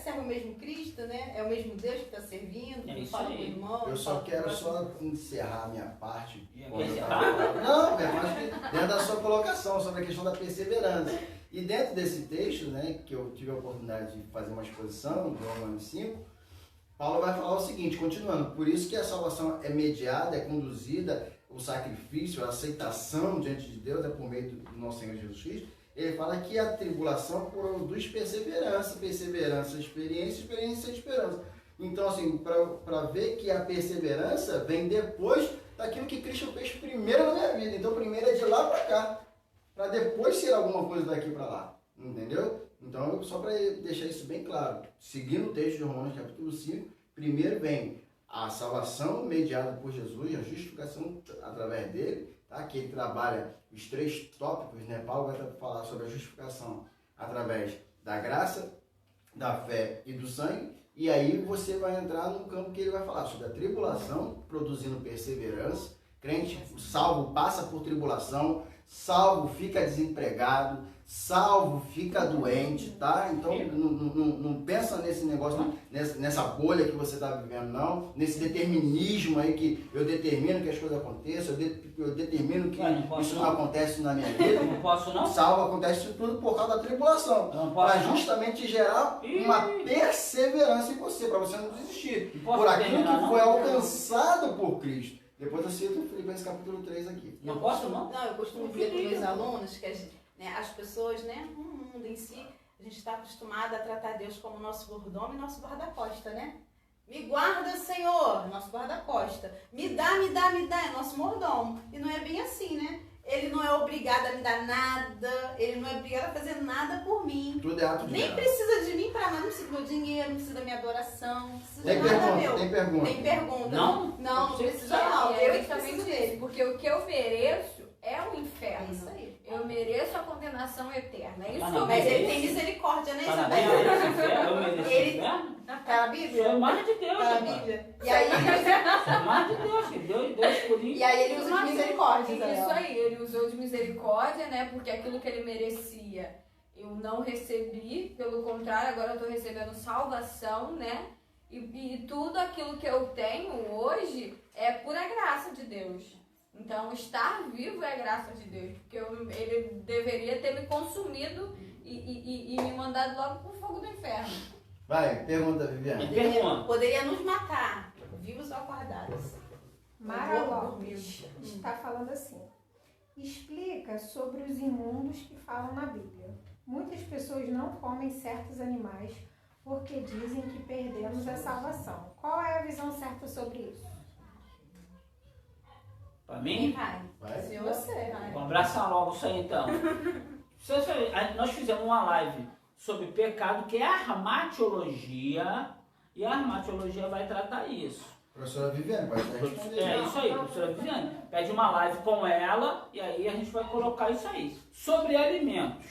serve o mesmo Cristo, né? É o mesmo Deus que está servindo, É não isso fala aí. com o irmão. Eu não só fala com o quero próximo. encerrar a minha parte. Quer quando eu encerrar? tava falando. Não, eu acho que dentro da sua colocação sobre a questão da perseverança. E dentro desse texto, né, que eu tive a oportunidade de fazer uma exposição, do Romanos 5, Paulo vai falar o seguinte, continuando, por isso que a salvação é mediada, é conduzida, o sacrifício, a aceitação diante de Deus é por meio do nosso Senhor Jesus Cristo. Ele fala que a tribulação produz perseverança, perseverança, experiência, experiência, esperança. Então, assim, para ver que a perseverança vem depois daquilo que Cristo fez primeiro na minha vida. Então, primeiro é de lá para cá, para depois ser alguma coisa daqui para lá. Entendeu? Então, só para deixar isso bem claro, seguindo o texto de Romanos capítulo 5, primeiro vem a salvação mediada por Jesus, a justificação através dele, tá? Que ele trabalha os 3 tópicos, né? Paulo vai falar sobre a justificação através da graça, da fé e do sangue, e aí você vai entrar num campo que ele vai falar sobre a tribulação, produzindo perseverança. Crente salvo passa por tribulação, salvo fica desempregado, salvo fica doente, tá? Então não pensa nesse negócio, nessa bolha que você está vivendo, não. Nesse determinismo aí que eu determino que as coisas aconteçam, eu determino que isso não acontece na minha vida. Não posso não? Salvo acontece tudo por causa da tribulação. Para justamente gerar uma perseverança em você, para você não desistir. Por aquilo que foi alcançado por Cristo. Depois eu cito Filipenses capítulo 3 aqui. Não posso não? Não, eu costumo dizer para os meus alunos que as pessoas, né, o mundo em si, a gente está acostumado a tratar Deus como nosso mordomo e nosso guarda-costa, né? Me guarda, Senhor, nosso guarda-costa. Me dá, é nosso mordomo. E não é bem assim, né? Ele não é obrigado a me dar nada, ele não é obrigado a fazer nada por mim. Tudo é ato de Nem graça. precisa de mim para nada, não precisa do meu dinheiro, não precisa da minha adoração, não precisa Tem de nada pergunta, meu. tem pergunta. Tem pergunta. Não? Não precisa E não. é Eu que justamente preciso isso, dele. porque o que eu mereço é o É inferno. isso aí. Eu mereço a condenação eterna. É isso Ah, que não, eu Mas ele mereço. tem misericórdia, né, Tá na Isabel? Bíblia esse inferno? Eu mereço Ele- inferno? Tá na Sou Bíblia? mais de Deus, Tá na rapaz. Bíblia. E aí, Sou mais de Deus, que Deus por isso. e aí ele usa de misericórdia, Isso Isabel. aí, ele usou de misericórdia, né? Porque aquilo que ele merecia eu não recebi, pelo contrário, agora eu estou recebendo salvação, né? E tudo aquilo que eu tenho hoje é pura graça de Deus. Então, estar vivo é graça de Deus, porque ele deveria ter me consumido e me mandado logo pro fogo do inferno. Vai, pergunta, Viviane. Pergunta. Poderia nos matar, vivos ou acordados. Mara Lopes está falando assim. Explica sobre os imundos que falam na Bíblia. Muitas pessoas não comem certos animais porque dizem que perdemos a salvação. Qual é a visão certa sobre isso? Para Quem mim, vai? Vai? Se Você. vamos abraçar logo isso aí então. Nós fizemos uma live sobre pecado, que é a armatiologia, e a armatiologia vai tratar isso. Professora Viviane, pode estar respondendo. É isso aí, professora Viviane. Pede uma live com ela e aí a gente vai colocar isso aí. Sobre alimentos,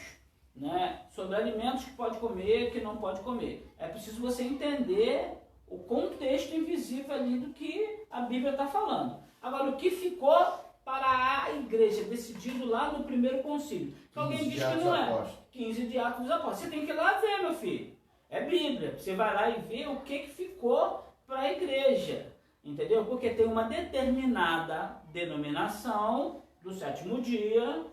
né? Sobre alimentos que pode comer, que não pode comer. É preciso você entender o contexto invisível ali do que a Bíblia está falando. Agora, o que ficou para a igreja decidido lá no primeiro concílio? Que alguém diz que não é. 15 de Atos dos Apóstolos. Você tem que ir lá ver, meu filho. É Bíblia. Você vai lá e vê o que ficou para a igreja. Entendeu? Porque tem uma determinada denominação do sétimo dia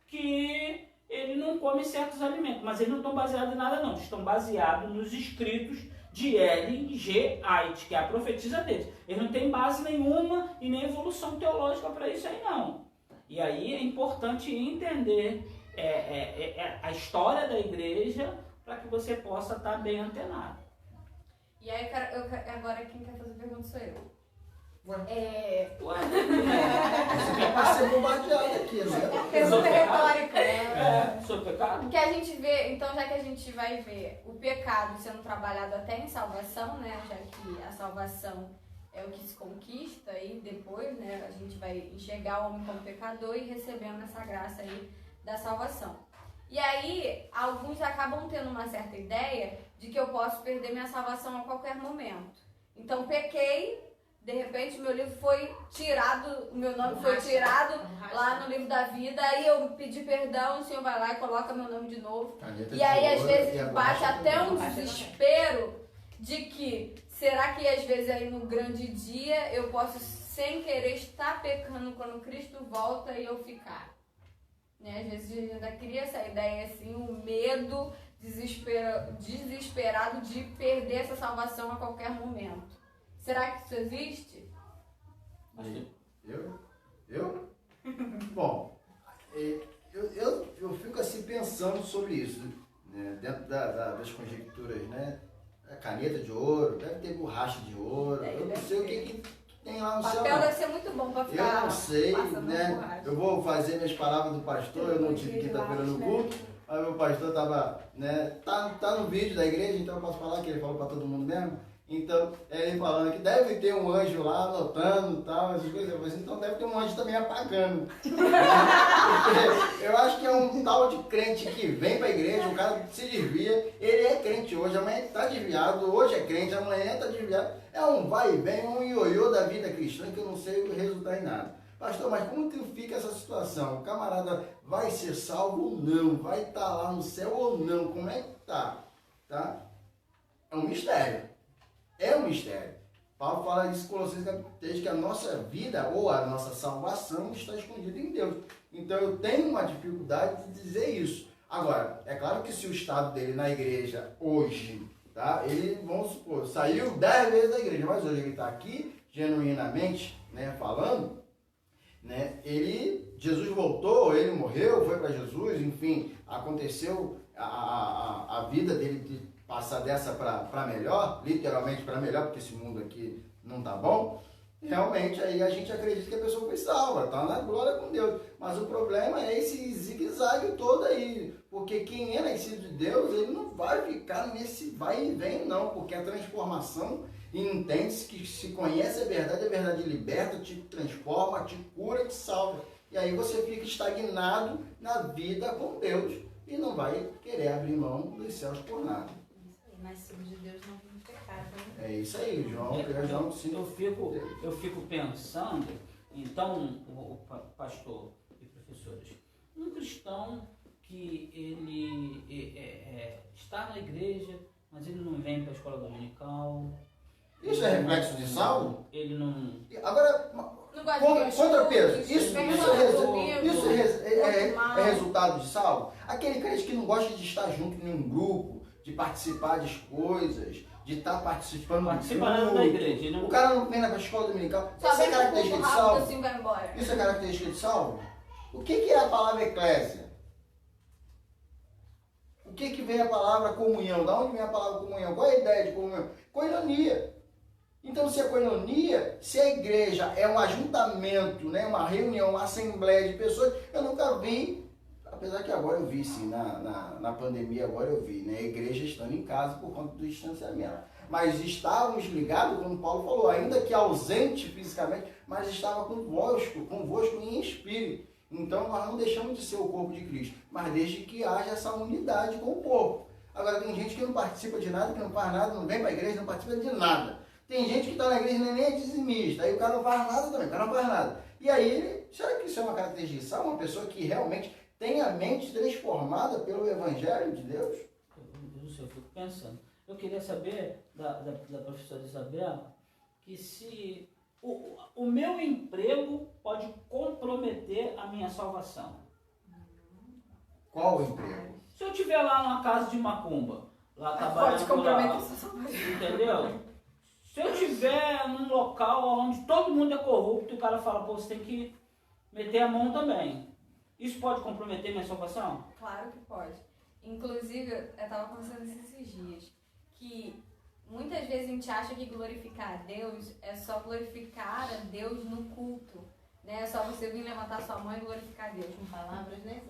que ele não come certos alimentos. Mas eles não estão baseados em nada, não. Eles estão baseados nos escritos de Ellen G. White, que é a profetisa deles. Eles não têm base nenhuma e nem evolução teológica para isso aí, não. E aí é importante entender a história da igreja para que você possa estar bem antenado. E aí, agora quem quer fazer pergunta sou eu. Você quer para ser bombardeado aqui, né? Pergunta retórica. Sobre pecado? Porque a gente vê, então já que a gente vai ver o pecado sendo trabalhado até em salvação, né? Já que a salvação é o que se conquista e depois, né? A gente vai enxergar o homem como pecador e recebendo essa graça aí da salvação. E aí, alguns acabam tendo uma certa ideia de que eu posso perder minha salvação a qualquer momento. Então, pequei, de repente meu livro foi tirado, o meu nome foi tirado lá no livro da vida, aí eu pedi perdão, o Senhor vai lá e coloca meu nome de novo. E aí, às vezes, bate até um desespero de que, será que às vezes aí no grande dia eu posso, sem querer, estar pecando quando Cristo volta e eu ficar? Né? Às vezes a gente ainda cria essa ideia assim, o medo desesperado de perder essa salvação a qualquer momento. Será que isso existe? Eu? Bom, eu fico assim pensando sobre isso, né? Dentro das conjecturas, né? A caneta de ouro, deve ter borracha de ouro, eu não sei o que tem lá no céu. O papel deve ser muito bom para ficar. Eu não sei, né? Borracha. Eu vou fazer minhas palavras do pastor, eu não tive quinta-feira no culto, mas meu pastor estava, né? Tá no vídeo da igreja, então eu posso falar que ele falou para todo mundo mesmo. Então, ele falando que deve ter um anjo lá anotando e tal, essas coisas. Eu falei assim, então deve ter um anjo também apagando. Porque eu acho que é um tal de crente que vem para a igreja, o cara se desvia, ele é crente hoje, amanhã está desviado, hoje é crente, amanhã está desviado. É um vai e vem, um ioiô da vida cristã que eu não sei resultar em nada. Pastor, mas como que fica essa situação? O camarada vai ser salvo ou não? Vai estar lá no céu ou não? Como é que tá? É um mistério. É um mistério. Paulo fala isso em Colossenses capítulo 3, que a nossa vida ou a nossa salvação está escondida em Deus. Então eu tenho uma dificuldade de dizer isso. Agora, é claro que se o estado dele na igreja hoje, tá? Ele, vamos supor, saiu 10 vezes da igreja, mas hoje ele está aqui, genuinamente, né, falando, né? Jesus voltou, ele morreu, foi para Jesus, enfim, aconteceu a vida dele de passar dessa para melhor, literalmente para melhor, porque esse mundo aqui não tá bom, realmente aí a gente acredita que a pessoa foi salva, tá na glória com Deus. Mas o problema é esse zigue-zague todo aí, porque quem é nascido de Deus, ele não vai ficar nesse vai e vem não, porque a transformação entende-se que se conhece a verdade liberta, te transforma, te cura, te salva. E aí você fica estagnado na vida com Deus e não vai querer abrir mão dos céus por nada. Nascido de Deus não vive pecado, né? É isso aí, João 5. Eu fico pensando, então, o pastor e professores, um cristão que ele está na igreja, mas ele não vem para a escola dominical. Isso é reflexo de Saulo? Ele não... Agora, contrapeso, isso é resultado de Saulo? Aquele crente que não gosta de estar junto em um grupo, de participar das coisas, de estar participando da igreja. Não... O cara não vem na escola dominical. Só Isso é característica de Saulo? Assim vai embora. Isso é característica de Saulo? O que é a palavra eclésia? O que vem a palavra comunhão? Da onde vem a palavra comunhão? Qual é a ideia de comunhão? Koinonia. Então, se a koinonia, se a igreja é um ajuntamento, né, uma reunião, uma assembleia de pessoas, eu nunca vi, apesar que agora eu vi sim, na pandemia agora eu vi, né, a igreja estando em casa por conta do distanciamento. Mas estávamos ligados, como Paulo falou, ainda que ausente fisicamente, mas estava convosco em espírito. Então nós não deixamos de ser o corpo de Cristo, mas desde que haja essa unidade com o corpo. Agora tem gente que não participa de nada, que não faz nada, não vem para a igreja, não participa de nada. Tem gente que está na igreja e nem é dizimista, aí o cara não faz nada também, o cara não faz nada. E aí, será que isso é uma característica de Sal? Uma pessoa que realmente tem a mente transformada pelo Evangelho de Deus? Eu fico pensando. Eu queria saber da professora Isabela que se o meu emprego pode comprometer a minha salvação. Qual o emprego? Se eu estiver lá numa casa de macumba, lá Pode trabalhando comprometer lá, a sua salvação. entendeu? Se eu estiver num local onde todo mundo é corrupto e o cara fala, pô, você tem que meter a mão também. Isso pode comprometer minha salvação? Claro que pode. Inclusive, eu estava pensando esses dias, que muitas vezes a gente acha que glorificar a Deus é só glorificar a Deus no culto. Né? É só você vir levantar sua mão e glorificar a Deus. Com palavras, né?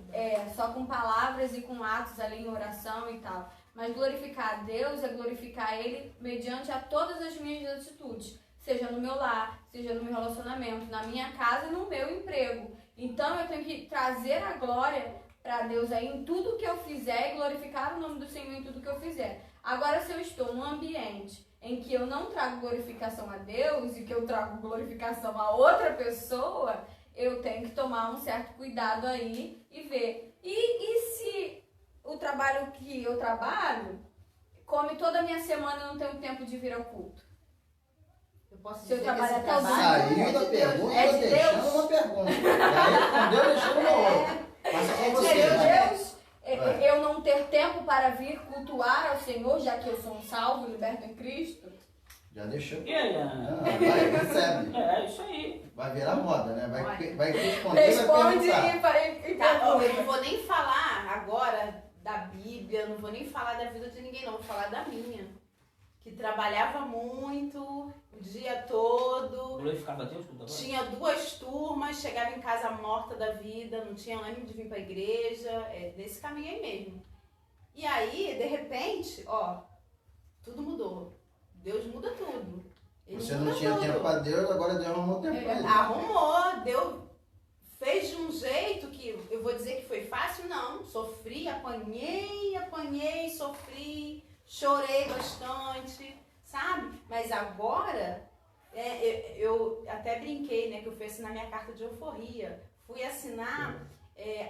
Só com palavras e com atos ali em oração e tal. Mas glorificar a Deus é glorificar Ele mediante a todas as minhas atitudes. Seja no meu lar, seja no meu relacionamento, na minha casa e no meu emprego. Então eu tenho que trazer a glória para Deus aí em tudo que eu fizer e glorificar o nome do Senhor em tudo que eu fizer. Agora, se eu estou num ambiente em que eu não trago glorificação a Deus e que eu trago glorificação a outra pessoa, eu tenho que tomar um certo cuidado aí e ver. E se o trabalho que eu trabalho come toda a minha semana e eu não tenho tempo de vir ao culto? Eu posso Se eu dizer que trabalhar esse até o trabalho Saiu da é de Deus, pergunta, né? É de deixando Deus. uma pergunta. Aí respondeu, deixando uma outra. Passa com você. Meu né? Deus, eu não ter tempo para vir cultuar ao Senhor, já que eu sou um salvo, liberto em Cristo? Já deixou. E aí, Ana? Vai, recebe. É isso aí. Vai virar moda, né? Vai responder, Responde vai perguntar. e Tá, ó, eu pergunta. não vou nem falar agora da Bíblia, não vou nem falar da vida de ninguém, não, vou falar da minha. Que trabalhava muito, o dia todo, Glorificava a Deus tudo agora? tinha 2 turmas, chegava em casa morta da vida, não tinha ânimo de vir pra igreja, nesse caminho aí mesmo. E aí, de repente, ó, tudo mudou. Deus muda tudo. Ele Você muda não tinha tudo. tempo para Deus, agora Deus arrumou tempo para ele. Arrumou, deu, fez de um jeito que eu vou dizer que foi fácil, não. Sofri, apanhei, sofri, chorei bastante, sabe? Mas agora, eu até brinquei, né, que eu fui assinar minha carta de euforia. Fui assinar,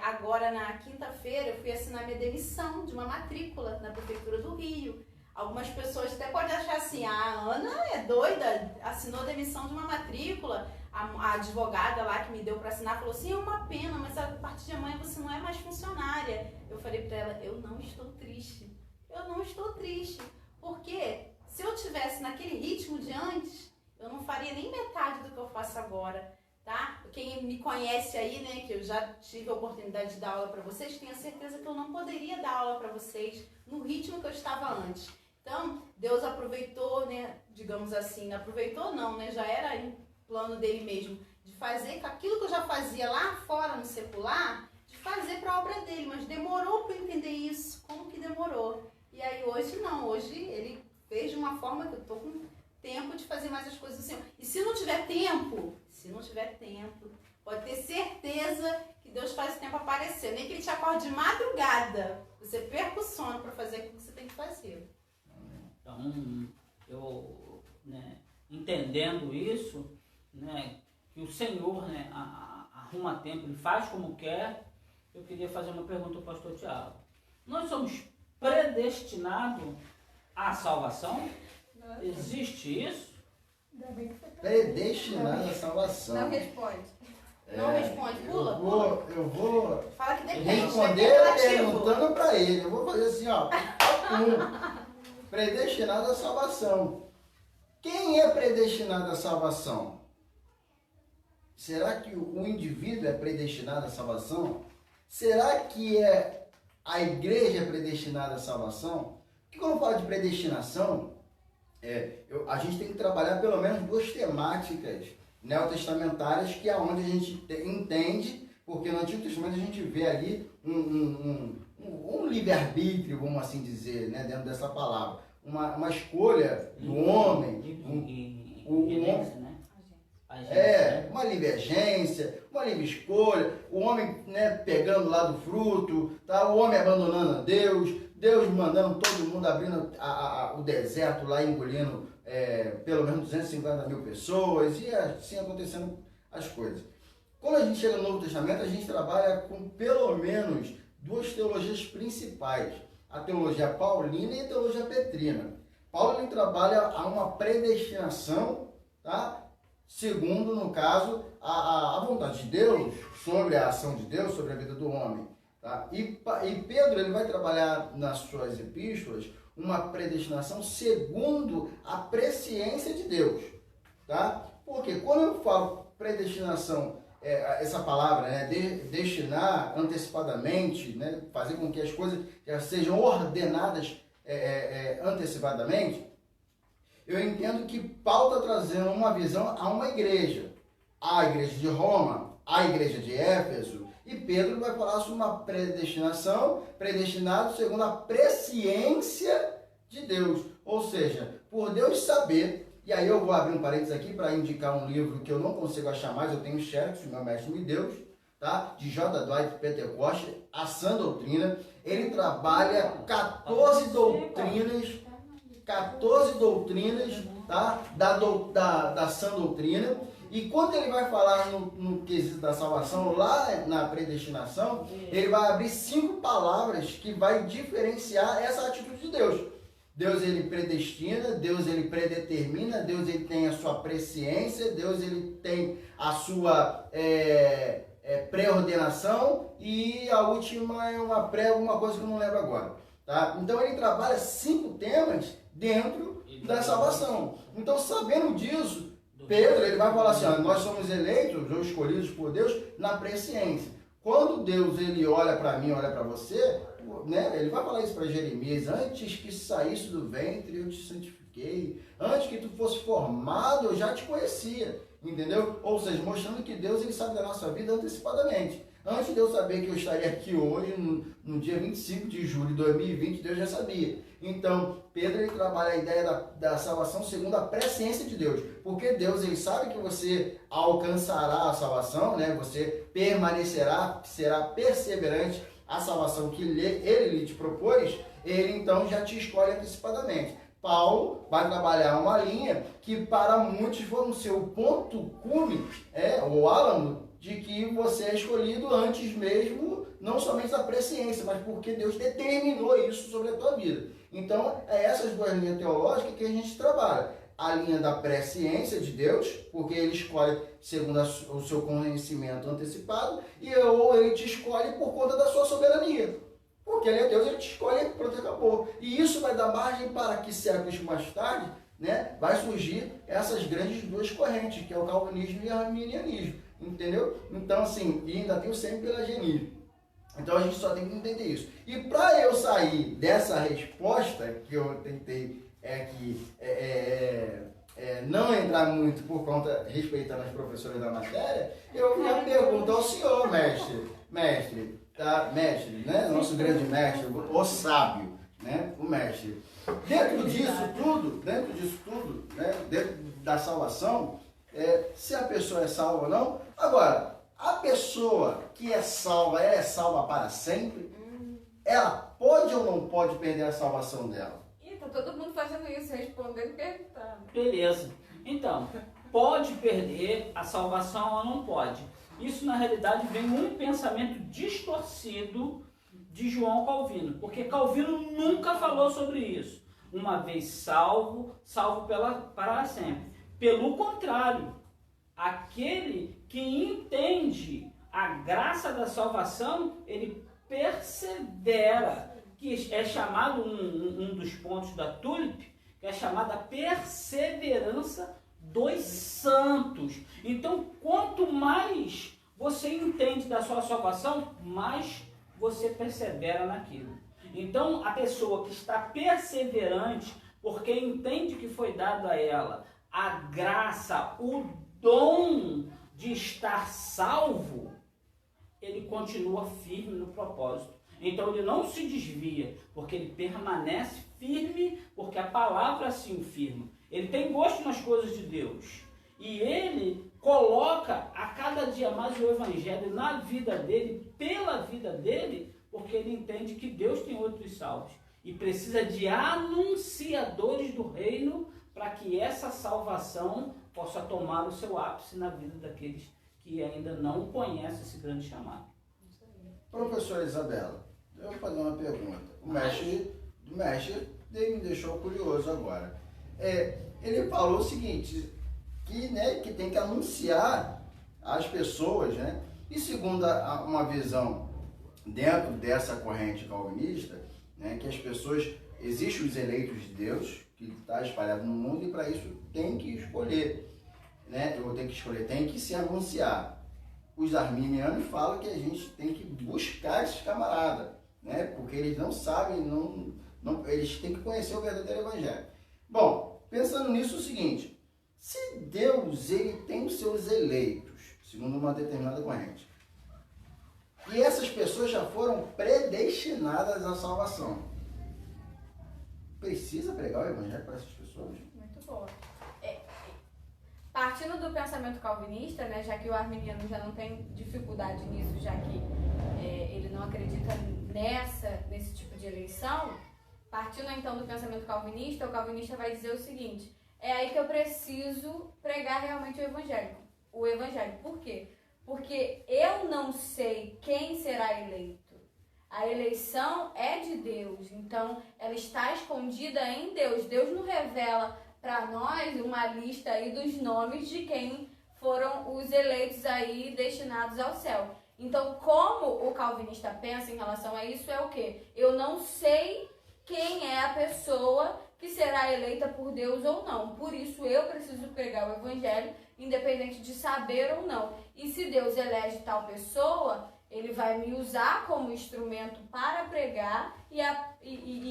agora na quinta-feira, eu fui assinar minha demissão de uma matrícula na Prefeitura do Rio. Algumas pessoas até podem achar assim, a Ana é doida, assinou demissão de uma matrícula. A advogada lá que me deu para assinar falou assim, é uma pena, mas a partir de amanhã você não é mais funcionária. Eu falei para ela, eu não estou triste. Eu não estou triste, porque se eu tivesse naquele ritmo de antes, eu não faria nem metade do que eu faço agora, tá? Quem me conhece aí, né, que eu já tive a oportunidade de dar aula para vocês, tenha certeza que eu não poderia dar aula para vocês no ritmo que eu estava antes. Então, Deus aproveitou, né, digamos assim, aproveitou não, né, já era em plano dele mesmo, de fazer aquilo que eu já fazia lá fora no secular, de fazer para a obra dele, mas demorou para eu entender isso, como que demorou? E aí hoje não, hoje ele fez de uma forma que eu tô com tempo de fazer mais as coisas do Senhor. E se não tiver tempo, pode ter certeza que Deus faz o tempo aparecer. Nem que ele te acorde de madrugada, você perca o sono para fazer aquilo que você tem que fazer. Então, eu, né, entendendo isso, né, que o Senhor, né, arruma tempo, ele faz como quer, eu queria fazer uma pergunta ao pastor Tiago. Nós somos predestinados à salvação? Existe isso? Predestinado à salvação. Não responde. Não responde, pula. Eu vou Fala que depende. responder perguntando para ele. Eu vou fazer assim, ó. Predestinado à salvação. Quem é predestinado à salvação? Será que o indivíduo é predestinado à salvação? Será que é a igreja é predestinada à salvação. Porque quando eu falo de predestinação, a gente tem que trabalhar pelo menos duas temáticas neotestamentárias, que é onde a gente entende, porque no Antigo Testamento a gente vê ali um livre-arbítrio, vamos assim dizer, né, dentro dessa palavra. Uma escolha do homem. Uma livre agência, uma livre escolha, o homem, né, pegando lá do fruto, tá? O homem abandonando a Deus, Deus mandando todo mundo, abrindo o deserto lá, engolindo pelo menos 250 mil pessoas, e assim acontecendo as coisas. Quando a gente chega no Novo Testamento, a gente trabalha com pelo menos duas teologias principais, a teologia paulina e a teologia petrina. Paulo, ele trabalha a uma predestinação, tá? Segundo, no caso, a vontade de Deus, sobre a ação de Deus, sobre a vida do homem. Tá? E Pedro, ele vai trabalhar nas suas epístolas uma predestinação segundo a presciência de Deus. Tá? Porque quando eu falo predestinação, essa palavra, né, destinar antecipadamente, né, fazer com que as coisas sejam ordenadas antecipadamente, eu entendo que Paulo está trazendo uma visão a uma igreja. A igreja de Roma, a igreja de Éfeso, e Pedro vai falar sobre uma predestinação, predestinado segundo a presciência de Deus. Ou seja, por Deus saber, e aí eu vou abrir um parênteses aqui para indicar um livro que eu não consigo achar mais, eu tenho Xerox, o meu mestre me deu, tá? De J. Dwight Pentecoste, a Sã Doutrina. Ele trabalha 14 doutrinas, tá? da sã doutrina, e quando ele vai falar no quesito da salvação, lá na predestinação, ele vai abrir 5 palavras que vai diferenciar essa atitude de Deus. Deus, ele predestina, Deus, ele predetermina, Deus, ele tem a sua presciência, Deus, ele tem a sua pré-ordenação, e a última é alguma coisa que eu não lembro agora. Tá? Então ele trabalha 5 temas dentro da salvação. Então, sabendo disso, Pedro, ele vai falar assim, nós somos eleitos ou escolhidos por Deus na presciência. Quando Deus, ele olha para mim, olha para você, né, ele vai falar isso para Jeremias: antes que saísse do ventre eu te santifiquei, antes que tu fosse formado eu já te conhecia, entendeu? Ou seja, mostrando que Deus, ele sabe da nossa vida antecipadamente. Antes de eu saber que eu estaria aqui hoje, no dia 25 de julho de 2020, Deus já sabia. Então, Pedro, ele trabalha a ideia da salvação segundo a presciência de Deus. Porque Deus, ele sabe que você alcançará a salvação, né? Você permanecerá, será perseverante a salvação que ele te propôs, ele então já te escolhe antecipadamente. Paulo vai trabalhar uma linha que para muitos vão ser o ponto cume, o álamo, de que você é escolhido antes mesmo, não somente da presciência, mas porque Deus determinou isso sobre a tua vida. Então, essas duas linhas teológicas que a gente trabalha. A linha da presciência de Deus, porque ele escolhe segundo o seu conhecimento antecipado, ou ele te escolhe por conta da sua soberania. Porque ele é Deus, ele te escolhe e pronto, acabou. E isso vai dar margem para que séculos mais tarde, né, vai surgir essas grandes duas correntes, que é o calvinismo e o arminianismo. Entendeu? Então, assim, e ainda tem o semi-pelagianismo. Então a gente só tem que entender isso. E para eu sair dessa resposta, que eu tentei não entrar muito por conta, respeitando as professoras da matéria, eu já pergunto ao senhor, mestre, tá? Mestre, né? Nosso grande mestre, o sábio, né? O mestre. Dentro disso tudo, né? Dentro da salvação, se a pessoa é salva ou não. Agora, a pessoa que é salva, ela é salva para sempre? Ela pode ou não pode perder a salvação dela? Ih, tá todo mundo fazendo isso, respondendo e perguntando. Beleza. Então, pode perder a salvação ou não pode? Isso, na realidade, vem um pensamento distorcido de João Calvino, porque Calvino nunca falou sobre isso. Uma vez salvo para sempre. Pelo contrário, aquele que entende a graça da salvação, ele persevera, que é chamado um dos pontos da Tulip, que é chamada perseverança dos santos. Então, quanto mais você entende da sua salvação, mais você persevera naquilo. Então, a pessoa que está perseverante, porque entende que foi dado a ela a graça, o dom de estar salvo, ele continua firme no propósito. Então ele não se desvia, porque ele permanece firme, porque a palavra assim o firma. Ele tem gosto nas coisas de Deus. E ele coloca a cada dia mais o evangelho na vida dele, pela vida dele, porque ele entende que Deus tem outros salvos. E precisa de anunciadores do reino para que essa salvação possa tomar o seu ápice na vida daqueles que ainda não conhecem esse grande chamado. Professora Isabela, eu vou fazer uma pergunta. O mestre me deixou curioso agora. Ele falou o seguinte, que tem que anunciar às pessoas, né? E segundo uma visão dentro dessa corrente calvinista, né, que as pessoas, existem os eleitos de Deus, que está espalhado no mundo, e para isso tem que escolher, né? Tem que se anunciar. Os arminianos falam que a gente tem que buscar esses camaradas, né? Porque eles não sabem, eles têm que conhecer o verdadeiro evangelho. Bom, pensando nisso é o seguinte, se Deus ele tem os seus eleitos, segundo uma determinada corrente, e essas pessoas já foram predestinadas à salvação, precisa pregar o evangelho para essas pessoas? Muito boa. Partindo do pensamento calvinista, né, já que o arminiano já não tem dificuldade nisso, já que ele não acredita nesse tipo de eleição, partindo então do pensamento calvinista, o calvinista vai dizer o seguinte, é aí que eu preciso pregar realmente o evangelho. Por quê? Porque eu não sei quem será eleito. A eleição é de Deus, então ela está escondida em Deus. Deus não revela para nós uma lista aí dos nomes de quem foram os eleitos aí destinados ao céu. Então, como o calvinista pensa em relação a isso, é o quê? Eu não sei quem é a pessoa que será eleita por Deus ou não. Por isso, eu preciso pregar o evangelho, independente de saber ou não. E se Deus elege tal pessoa, ele vai me usar como instrumento para pregar e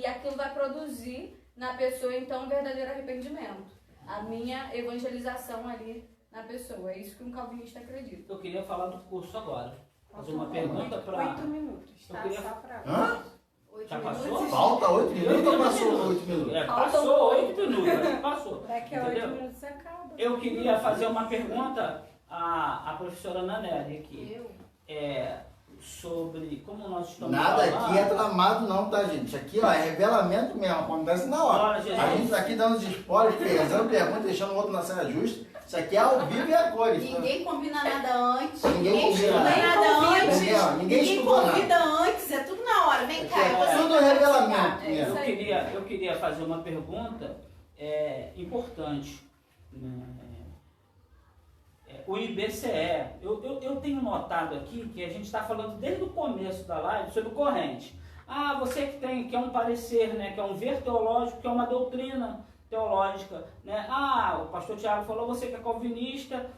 aquilo vai produzir na pessoa, então, um verdadeiro arrependimento. A minha evangelização ali na pessoa. É isso que um calvinista acredita. Eu queria falar do curso agora. Fazer uma pergunta para... 8 minutos, tá? Queria... Só para... Hã? 8 Já minutos. passou? Falta 8 minutos ou passou 8 minutos? Passou 8 minutos. Passou. Daqui a Entendeu? 8 minutos acaba. Eu queria fazer uma pergunta à professora Nanelli aqui. Sobre como nós estamos Nada falando. aqui é tramado não, tá, gente? Isso aqui, ó, é revelamento mesmo, acontece na hora. Glória a Jesus. A gente tá aqui dando os spoilers, fazendo perguntas, deixando o outro na saia justa. Isso aqui é ao vivo e a cores. Ninguém combina nada antes. Ninguém estuda combina nada antes. Ninguém estuda convida antes. É tudo na hora. Vem cá. É você tudo vai revelamento participar. mesmo. Eu queria fazer uma pergunta importante. O IBCE, eu tenho notado aqui que a gente está falando desde o começo da live sobre corrente. Você que é um parecer, né, que é um ver teológico, que é uma doutrina teológica, né? O pastor Tiago falou, você que é calvinista,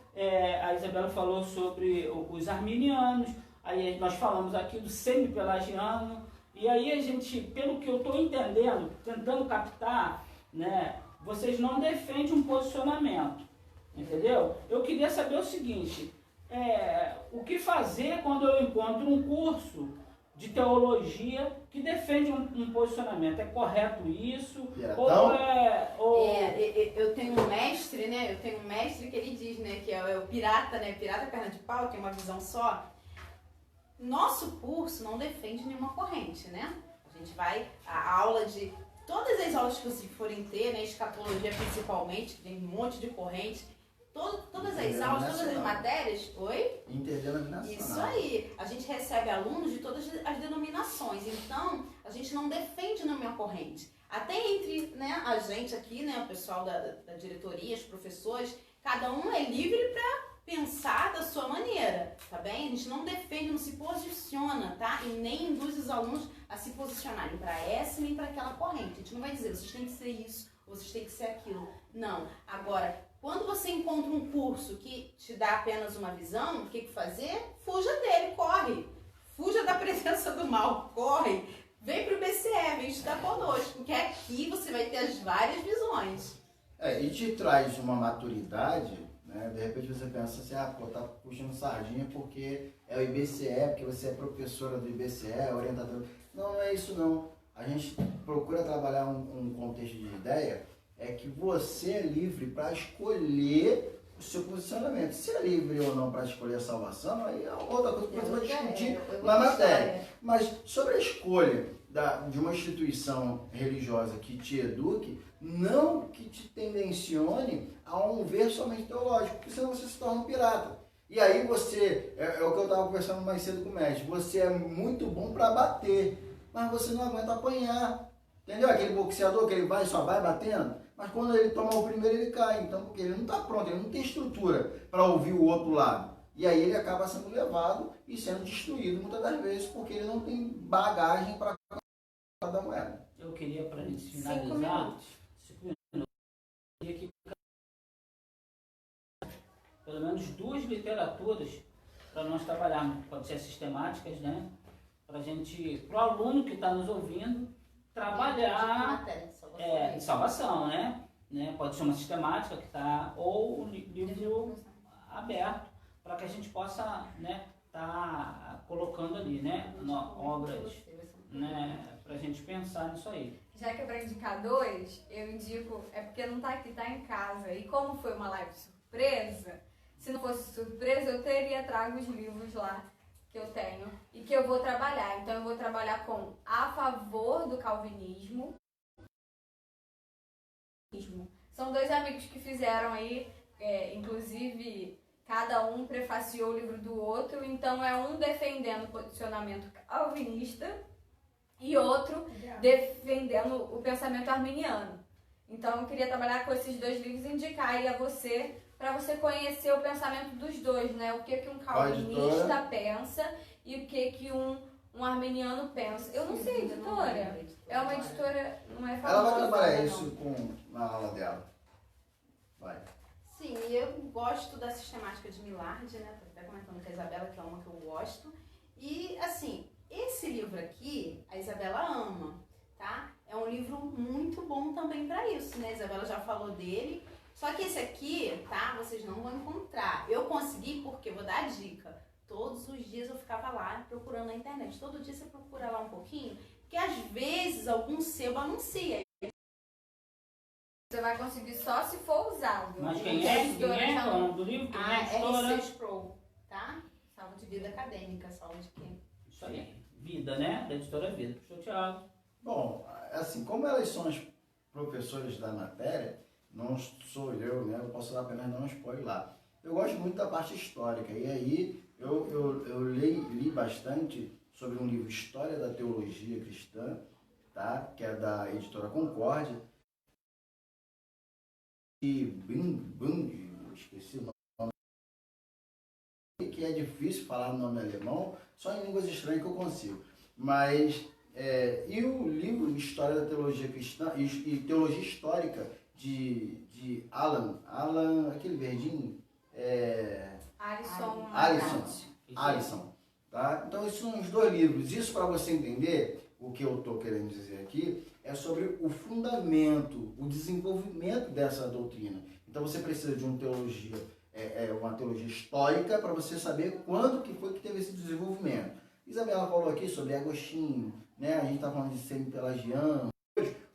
a Isabela falou sobre os arminianos, aí nós falamos aqui do semi-pelagiano, e aí a gente, pelo que eu estou entendendo, tentando captar, né, vocês não defendem um posicionamento. Entendeu? Eu queria saber o seguinte, o que fazer quando eu encontro um curso de teologia que defende um posicionamento? É correto isso? Piratão? Eu tenho um mestre, né? Eu tenho um mestre que ele diz, né? Que é o pirata, né? Pirata perna de pau, que é uma visão só. Nosso curso não defende nenhuma corrente, né? A gente vai, a aula de... Todas as aulas que vocês forem ter, né? Escatologia principalmente, que tem um monte de corrente. Todas as aulas, todas as matérias, Interdenominacional. Isso aí. A gente recebe alunos de todas as denominações. Então, a gente não defende nenhuma corrente. Até entre, né, a gente aqui, né, o pessoal da diretoria, os professores, cada um é livre para pensar da sua maneira, tá bem? A gente não defende, não se posiciona, tá? E nem induz os alunos a se posicionarem para essa nem para aquela corrente. A gente não vai dizer, vocês têm que ser isso, vocês têm que ser aquilo. Não. Agora, quando você encontra um curso que te dá apenas uma visão, o que fazer? Fuja dele, corre. fuja da presença do mal, corre, vem pro BCE, vem estudar conosco, porque aqui você vai ter as várias visões. E te traz uma maturidade, né? De repente você pensa assim, tá puxando sardinha porque é o IBCE, porque você é professora do IBCE, orientadora. Não, não é isso não. A gente procura trabalhar um contexto de ideia, é que você é livre para escolher o seu posicionamento. Se é livre ou não para escolher a salvação, aí é outra coisa que você vai discutir na matéria. Mas sobre a escolha de uma instituição religiosa que te eduque, não que te tendencione a um ver somente teológico, porque senão você se torna um pirata. E aí você, é o que eu estava conversando mais cedo com o mestre, você é muito bom para bater, mas você não aguenta apanhar. Entendeu? Aquele boxeador que ele só vai batendo, mas quando ele toma o primeiro ele cai, então porque ele não está pronto, ele não tem estrutura para ouvir o outro lado. E aí ele acaba sendo levado e sendo destruído muitas das vezes porque ele não tem bagagem para da moeda. Eu queria, para a gente finalizar, 5 minutos, eu queria que pelo menos 2 literaturas para nós trabalharmos, pode ser sistemáticas, né? Para o aluno que está nos ouvindo, trabalhar de salvação, né? Pode ser uma sistemática que está, ou um livro aberto, para que a gente possa, né, tá colocando ali, né, obras, né, para a gente pensar nisso aí. Já que é para indicar 2, eu indico, é porque não tá aqui, tá em casa. E como foi uma live surpresa, se não fosse surpresa, eu teria trago os livros lá que eu tenho e que eu vou trabalhar. Então eu vou trabalhar com A Favor do Calvinismo. São 2 amigos que fizeram aí, inclusive cada um prefaciou o livro do outro, então é um defendendo o posicionamento calvinista e outro defendendo o pensamento arminiano. Então eu queria trabalhar com esses 2 livros e indicar aí a você, para você conhecer o pensamento dos 2, né? O que um calvinista pensa e o que um arminiano pensa. Eu não sei, editora. É uma editora, não é famosa. Ela vai trabalhar isso na aula dela. Vai. Sim, eu gosto da sistemática de Millard, né? Tô até comentando com a Isabela, que é uma que eu gosto. E, assim, esse livro aqui, a Isabela ama, tá? É um livro muito bom também para isso, né? A Isabela já falou dele. Só que esse aqui, tá? Vocês não vão encontrar. Eu consegui porque, vou dar a dica, todos os dias eu ficava lá procurando na internet. Todo dia você procura lá um pouquinho, porque às vezes algum sebo anuncia. Você vai conseguir só se for usado. Mas quem é o nome do livro? Quem é a editora? R6 Pro, tá? Salva de vida acadêmica, salva de quem? Isso aí, Vida, né? Da editora Vida. Puxou, Thiago. Bom, assim, como elas são as professoras da matéria, não sou eu, né? Eu posso apenas dar um spoiler lá. Eu gosto muito da parte histórica, e aí eu li bastante sobre um livro História da Teologia Cristã, tá? Que é da editora Concórdia, e Bing, esqueci o nome, que é difícil falar o nome alemão, só em línguas estranhas que eu consigo. Mas, e o livro História da Teologia Cristã e Teologia Histórica de Alan, aquele verdinho, Alisson, tá? Então esses são os 2 livros. Isso, para você entender o que eu estou querendo dizer aqui, é sobre o fundamento, o desenvolvimento dessa doutrina. Então você precisa de uma teologia histórica para você saber quando que foi que teve esse desenvolvimento. Isabela falou aqui sobre Agostinho, né? A gente está falando de semi-pelagiano,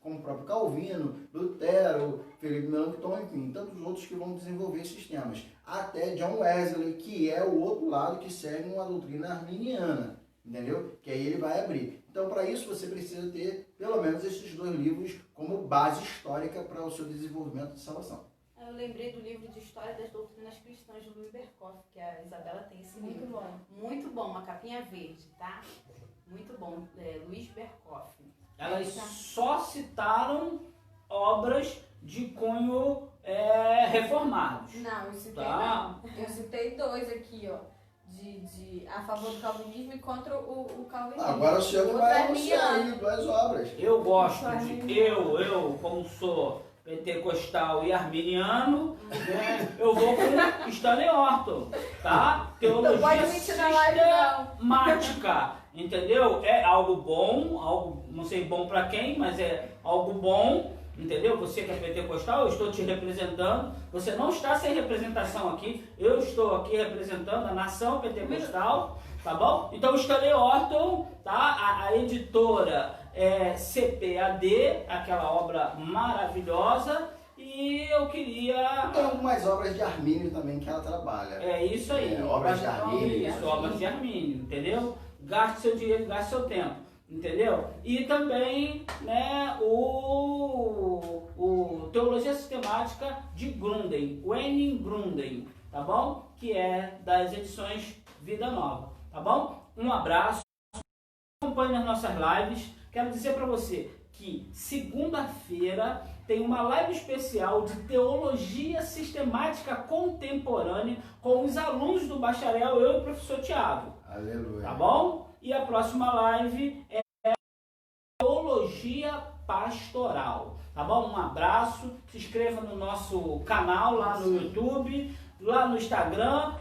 como o próprio Calvino, Lutero, Felipe Melanchthon, enfim, tantos outros que vão desenvolver esses temas. Até John Wesley, que é o outro lado que segue uma doutrina arminiana, entendeu? Que aí ele vai abrir. Então, para isso, você precisa ter, pelo menos, esses 2 livros como base histórica para o seu desenvolvimento de salvação. Eu lembrei do livro de História das Doutrinas Cristãs, de Louis Berkhoff, que a Isabela tem esse livro. Muito bom. Muito bom, uma capinha verde, tá? Muito bom, Louis Berkhoff. Elas só citaram obras de cunho reformados. Não, eu citei Tá. não. Eu citei 2 aqui, ó. De a favor do calvinismo e contra o calvinismo. Agora o senhor que vai anunciar aí 2 obras. Eu gosto eu como sou pentecostal e arminiano, né? Eu vou com Stanley Orton, tá? Teologia pode mentir na live, não. sistemática, entendeu? É algo bom, algo, não sei bom para quem, mas é algo bom, entendeu? Você que é pentecostal, eu estou te representando. Você não está sem representação aqui, eu estou aqui representando a nação pentecostal, tá bom? Então, Stanley Orton, tá? A editora é CPAD, aquela obra maravilhosa, e eu queria... Tem algumas obras de Armínio também que ela trabalha. É isso aí. Obras de Armínio. Isso, obras de Armínio, entendeu? Gaste seu dinheiro, gaste seu tempo, entendeu? E também, né, o Teologia Sistemática de Grunden, o Henning Grunden, tá bom? Que é das edições Vida Nova, tá bom? Um abraço, acompanhe nas nossas lives. Quero dizer para você que segunda-feira tem uma live especial de Teologia Sistemática Contemporânea com os alunos do bacharel, eu e o professor Tiago. Aleluia. Tá bom? E a próxima live é Teologia Pastoral. Tá bom? Um abraço. Se inscreva no nosso canal lá no YouTube, lá no Instagram.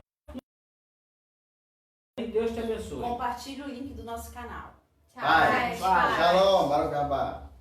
E Deus te abençoe. Compartilhe o link do nosso canal. Tchau, Vai, gente. Shalom, Baruch Haba.